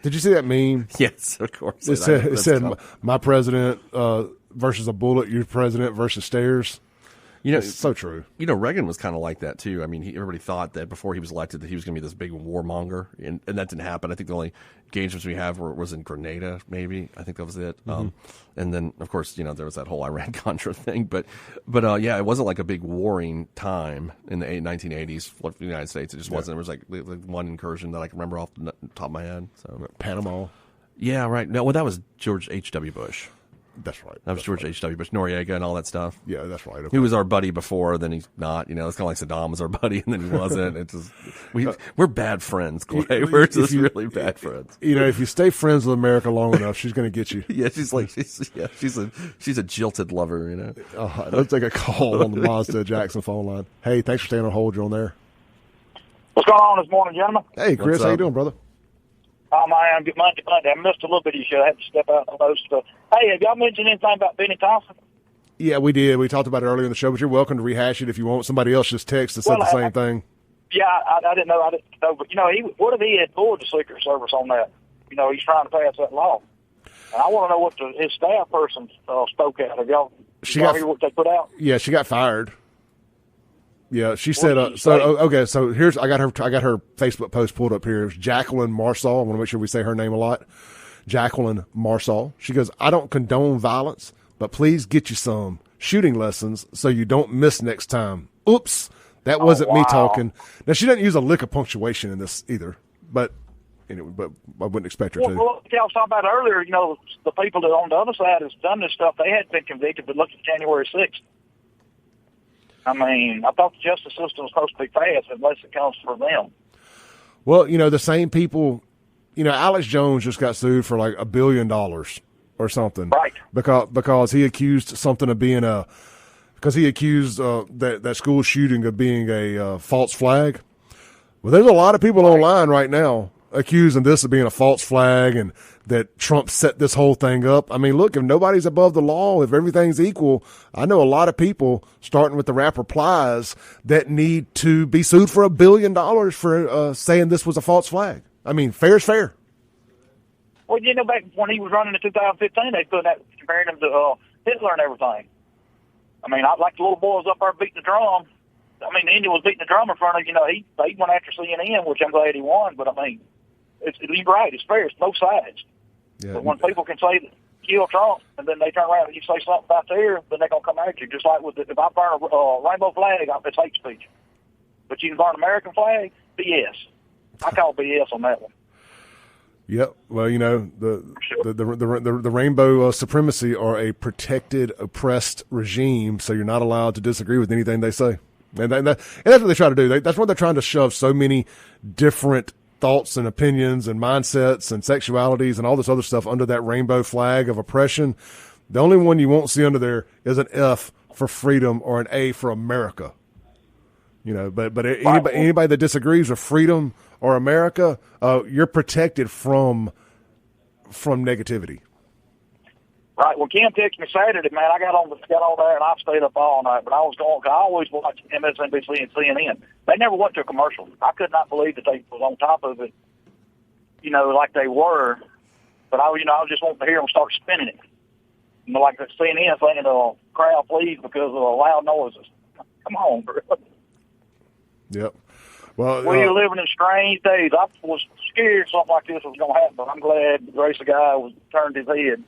[SPEAKER 1] Did you see that meme?
[SPEAKER 2] Yes, of course.
[SPEAKER 1] It said my president versus a bullet, your president versus stairs. It's so true.
[SPEAKER 2] Reagan was kind of like that too. Everybody thought that before he was elected that he was going to be this big warmonger, and that didn't happen. I think the only engagements we have was in Grenada, maybe. I think that was it.
[SPEAKER 1] Mm-hmm.
[SPEAKER 2] And then, of course, there was that whole Iran-Contra thing. But it wasn't like a big warring time in the 1980s for the United States. It just wasn't. There was like one incursion that I can remember off the top of my head. So
[SPEAKER 1] Panama.
[SPEAKER 2] Yeah, right. No, that was George H.W. Bush.
[SPEAKER 1] That's right.
[SPEAKER 2] That was George H.W. Bush, Noriega, and all that stuff.
[SPEAKER 1] Yeah, that's right. Okay.
[SPEAKER 2] He was our buddy before, then he's not. It's kind of like Saddam was our buddy, and then he wasn't. It's just we're bad friends, Clay. We're just really bad friends.
[SPEAKER 1] If you stay friends with America long enough, she's going to get you.
[SPEAKER 2] Yeah, she's a jilted lover.
[SPEAKER 1] Let's take a call on the Mazda Jackson phone line. Hey, thanks for staying on hold. You're on there.
[SPEAKER 9] What's going on this morning, gentlemen?
[SPEAKER 1] Hey, Chris, how you doing, brother?
[SPEAKER 9] I'm good Monday. I missed a little bit of your show. I had to step out on those stuff. Hey, have y'all mentioned anything about Benny Thompson?
[SPEAKER 1] Yeah, we did. We talked about it earlier in the show, but you're welcome to rehash it if you want. Somebody else just texted and said the same thing.
[SPEAKER 9] Yeah, I didn't know. But what if he had pulled the Secret Service on that? He's trying to pass that law. And I want to know what his staff person spoke out. Have y'all hear what they put out?
[SPEAKER 1] Yeah, she got fired. Yeah, she said. Okay. So here's I got her Facebook post pulled up here. It's Jacqueline Marsall. I want to make sure we say her name a lot. Jacqueline Marsall. She goes, I don't condone violence, but please get you some shooting lessons so you don't miss next time. Oops, that wasn't me talking. Now she doesn't use a lick of punctuation in this either, but but I wouldn't expect her to.
[SPEAKER 9] Well, I was talking about earlier, the people that on the other side has done this stuff, they hadn't been convicted, but look at January 6th. I mean, I thought the justice system was supposed to be fast unless it comes from them.
[SPEAKER 1] Well, the same people, Alex Jones just got sued for like $1 billion or something.
[SPEAKER 9] Right.
[SPEAKER 1] Because he accused something of being because he accused that school shooting of being a false flag. Well, there's a lot of people online right now accusing this of being a false flag and that Trump set this whole thing up. I mean, look, if nobody's above the law, if everything's equal, I know a lot of people, starting with the rap replies, that need to be sued for $1 billion for saying this was a false flag. I mean, fair is fair.
[SPEAKER 9] Well, back when he was running in 2015, they put that comparing him to Hitler and everything. I mean, like the little boy was up there beating the drum. I mean, the Indian was beating the drum in front of, he went after CNN, which I'm glad he won, but I mean, he's right, it's fair, it's both sides. Yeah. But when people can say, kill Trump, and then they turn around and you say something about there, then they're going to come at you. Just like if I burn a rainbow flag, it's hate speech. But you can burn an American flag, BS. I call BS on that one.
[SPEAKER 1] Yep. Well, the rainbow supremacy are a protected, oppressed regime, so you're not allowed to disagree with anything they say. And that's what they try to do. That's what they're trying to shove so many different thoughts and opinions and mindsets and sexualities and all this other stuff under that rainbow flag of oppression. The only one you won't see under there is an F for freedom or an A for America. But anybody that disagrees with freedom or America, you're protected from negativity.
[SPEAKER 9] Right. Well, Kim texted me Saturday, man. I got on there and I stayed up all night, but I was going because I always watch MSNBC and CNN. They never went to a commercial. I could not believe that they was on top of it, like they were. But I just wanted to hear them start spinning it. Like the CNN saying, crowd please because of the loud noises. Come on, bro.
[SPEAKER 1] Yep. Well,
[SPEAKER 9] we're living in strange days. I was scared something like this was going to happen, but I'm glad the grace of God turned his head.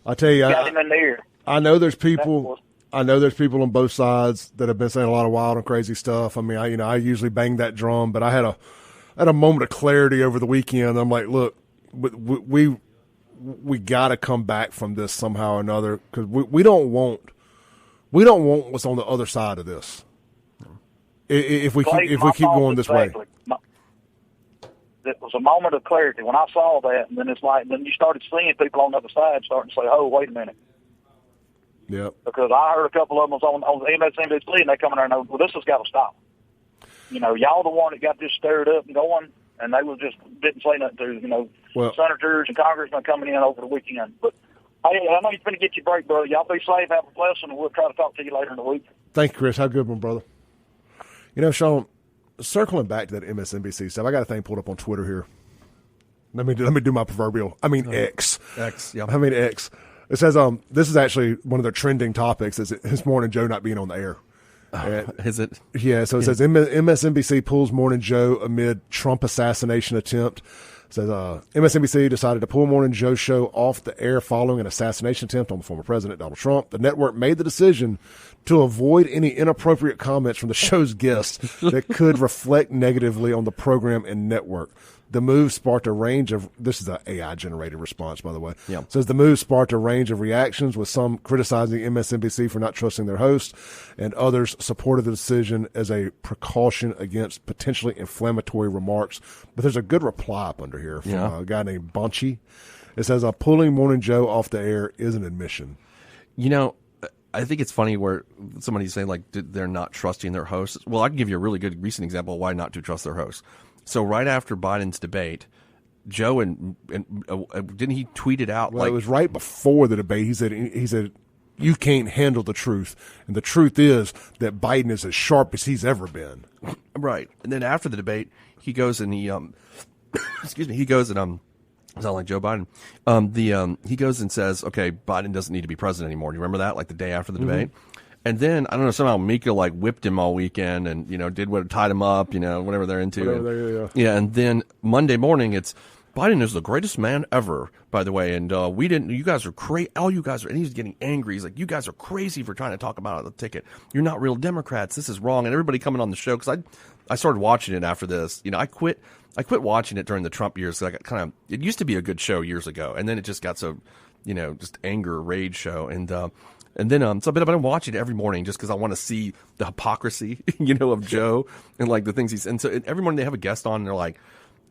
[SPEAKER 1] I tell you,
[SPEAKER 9] got him in there.
[SPEAKER 1] I know there's people on both sides that have been saying a lot of wild and crazy stuff. I mean, I usually bang that drum, but I had a moment of clarity over the weekend. I'm like, look, we got to come back from this somehow or another because we don't want what's on the other side of this. If we keep going this way.
[SPEAKER 9] It was a moment of clarity when I saw that, and then then you started seeing people on the other side starting to say, "Oh, wait a minute."
[SPEAKER 1] Yep.
[SPEAKER 9] Because I heard a couple of them on the MSNBC, and they come in there and well, this has got to stop. Y'all the one that got this stirred up and going, and they was just didn't say nothing to senators and congressmen coming in over the weekend. But hey, I know you're going to get your break, brother. Y'all be safe, have a blessing, and we'll try to talk to you later in the week.
[SPEAKER 1] Thank you, Chris. Have a good one, brother. Shaun, circling back to that MSNBC stuff, I got a thing pulled up on Twitter here. Let me do my proverbial. X.
[SPEAKER 2] X. Yeah.
[SPEAKER 1] X. It says this is actually one of the trending topics. Is this Morning Joe not being on the air?
[SPEAKER 2] Is it?
[SPEAKER 1] Yeah. So it says MSNBC pulls Morning Joe amid Trump assassination attempt. It says MSNBC decided to pull Morning Joe show off the air following an assassination attempt on the former president, Donald Trump. The network made the decision to avoid any inappropriate comments from the show's guests that could reflect negatively on the program and network. The move sparked a range of, this is an AI-generated response, by the way.
[SPEAKER 2] Yeah.
[SPEAKER 1] It says the move sparked a range of reactions, with some criticizing MSNBC for not trusting their host, and others supported the decision as a precaution against potentially inflammatory remarks. But there's a good reply up under here from a guy named Bunchy. It says, pulling Morning Joe off the air is an admission.
[SPEAKER 2] I think it's funny where somebody's saying, like, they're not trusting their hosts. Well, I can give you a really good recent example of why not to trust their hosts. So right after Biden's debate, Joe and didn't he tweet it out?
[SPEAKER 1] Well, it was right before the debate. He said, you can't handle the truth. And the truth is that Biden is as sharp as he's ever been.
[SPEAKER 2] Right. And then after the debate, he goes and he he goes and sound like Joe Biden. He goes and says, okay, Biden doesn't need to be president anymore. Do you remember that? Like the day after the debate? And then, I don't know, somehow Mika whipped him all weekend and, did what tied him up, whatever they're into. And then Monday morning, it's Biden is the greatest man ever, by the way. And you guys are crazy. All you guys are, and he's getting angry. He's like, you guys are crazy for trying to talk about the ticket. You're not real Democrats. This is wrong. And everybody coming on the show, because I started watching it after this. You know, I quit watching it during the Trump years. I got it used to be a good show years ago, and then it just got so, you know, just anger, rage show. And then so I've been watching it every morning just because I want to see the hypocrisy, you know, of Joe and like the things and so every morning they have a guest on and they're like,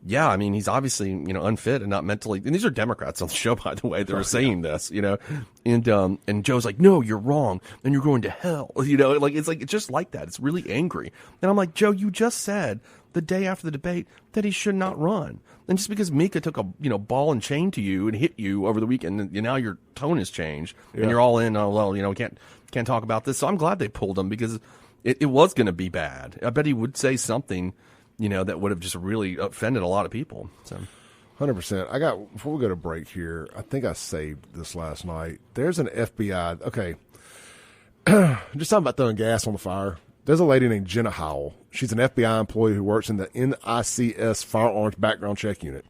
[SPEAKER 2] yeah, I mean, he's obviously, you know, unfit and not mentally. And these are Democrats on the show, by the way. They were saying this, you know, and Joe's like, no, you're wrong, and you're going to hell, you know, it's just like that. It's really angry, and I'm like, Joe, you just said the day after the debate that he should not run, and just because Mika took a ball and chain to you and hit you over the weekend, and now your tone has changed, and you're all in. Oh well, you know, we can't talk about this. So I'm glad they pulled him because it was going to be bad. I bet he would say something, you know, that would have just really offended a lot of people. So,
[SPEAKER 1] 100%. Before we go to break here, I think I saved this last night. There's an FBI. Okay, just talking about throwing gas on the fire. There's a lady named Jenna Howell. She's an FBI employee who works in the NICS firearms background check unit.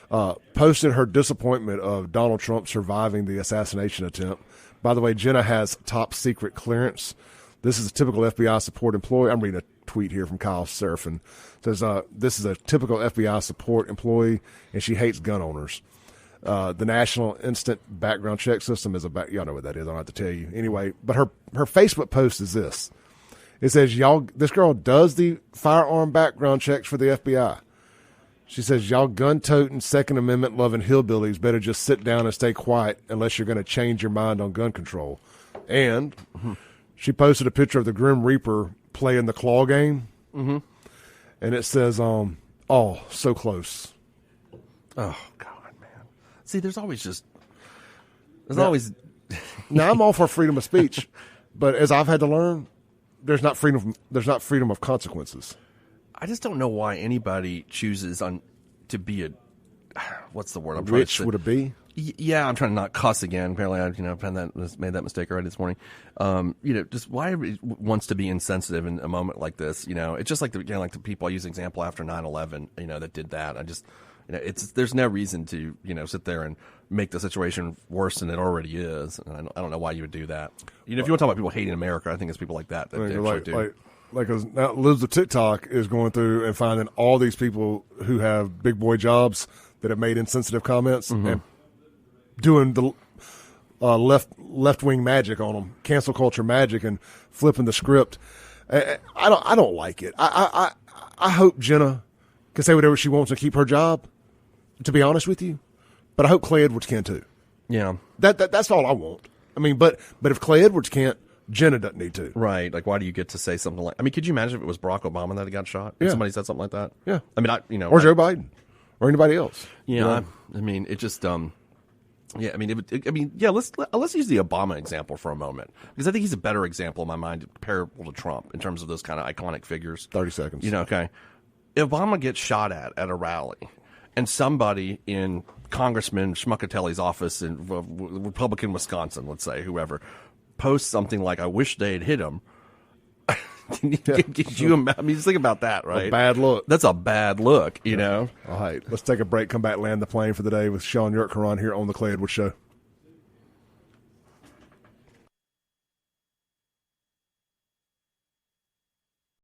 [SPEAKER 1] Posted her disappointment of Donald Trump surviving the assassination attempt. By the way, Jenna has top secret clearance. This is a typical FBI support employee. I'm reading a tweet here from Kyle Serafin. It says, this is a typical FBI support employee, and she hates gun owners. The National Instant Background Check System is y'all know what that is. I don't have to tell you. Anyway, but her Facebook post is this. It says, this girl does the firearm background checks for the FBI. She says, y'all gun-toting, Second Amendment-loving hillbillies better just sit down and stay quiet unless you're going to change your mind on gun control. And she posted a picture of the Grim Reaper playing the claw game. Mm-hmm. And it says, oh, so close.
[SPEAKER 2] Oh, God, man. See, there's always...
[SPEAKER 1] Now, I'm all for freedom of speech, but as I've had to learn, there's not freedom of consequences.
[SPEAKER 2] I just don't know why anybody chooses to be a... What's the word I'm
[SPEAKER 1] trying to
[SPEAKER 2] say?
[SPEAKER 1] Would it be?
[SPEAKER 2] Yeah, I'm trying to not cuss again. Apparently, I've made that mistake already this morning. Just why everybody wants to be insensitive in a moment like this. You know, it's just like the people I use an example after 9/11. You know, that did that. I just, there's no reason to sit there and make the situation worse than it already is. And I don't know why you would do that. You know, if you want to talk about people hating America, I think it's people like that do.
[SPEAKER 1] Like now Liz of TikTok is going through and finding all these people who have big boy jobs that have made insensitive comments and doing the left wing magic on them, cancel culture magic, and flipping the script. I don't like it. I hope Jenna can say whatever she wants and keep her job. To be honest with you, but I hope Clay Edwards can too.
[SPEAKER 2] Yeah,
[SPEAKER 1] that's all I want. I mean, but if Clay Edwards can't, Jenna doesn't need to.
[SPEAKER 2] Right. Like, why do you get to say something like... I mean, could you imagine if it was Barack Obama that had got shot? If somebody said something like that?
[SPEAKER 1] Yeah.
[SPEAKER 2] I mean,
[SPEAKER 1] or Joe Biden. Or anybody else.
[SPEAKER 2] Yeah. I mean, it just... let's use the Obama example for a moment. Because I think he's a better example in my mind comparable to Trump in terms of those kind of iconic figures.
[SPEAKER 1] 30 seconds.
[SPEAKER 2] You know, okay. If Obama gets shot at a rally, and somebody in Congressman Schmuckatelli's office in Republican Wisconsin, let's say, whoever... post something like, I wish they had hit him. Just think about that, right?
[SPEAKER 1] A bad look.
[SPEAKER 2] That's a bad look, you know?
[SPEAKER 1] All right. Let's take a break, come back, land the plane for the day with Shaun Yurtkuran here on the Clay Edwards Show.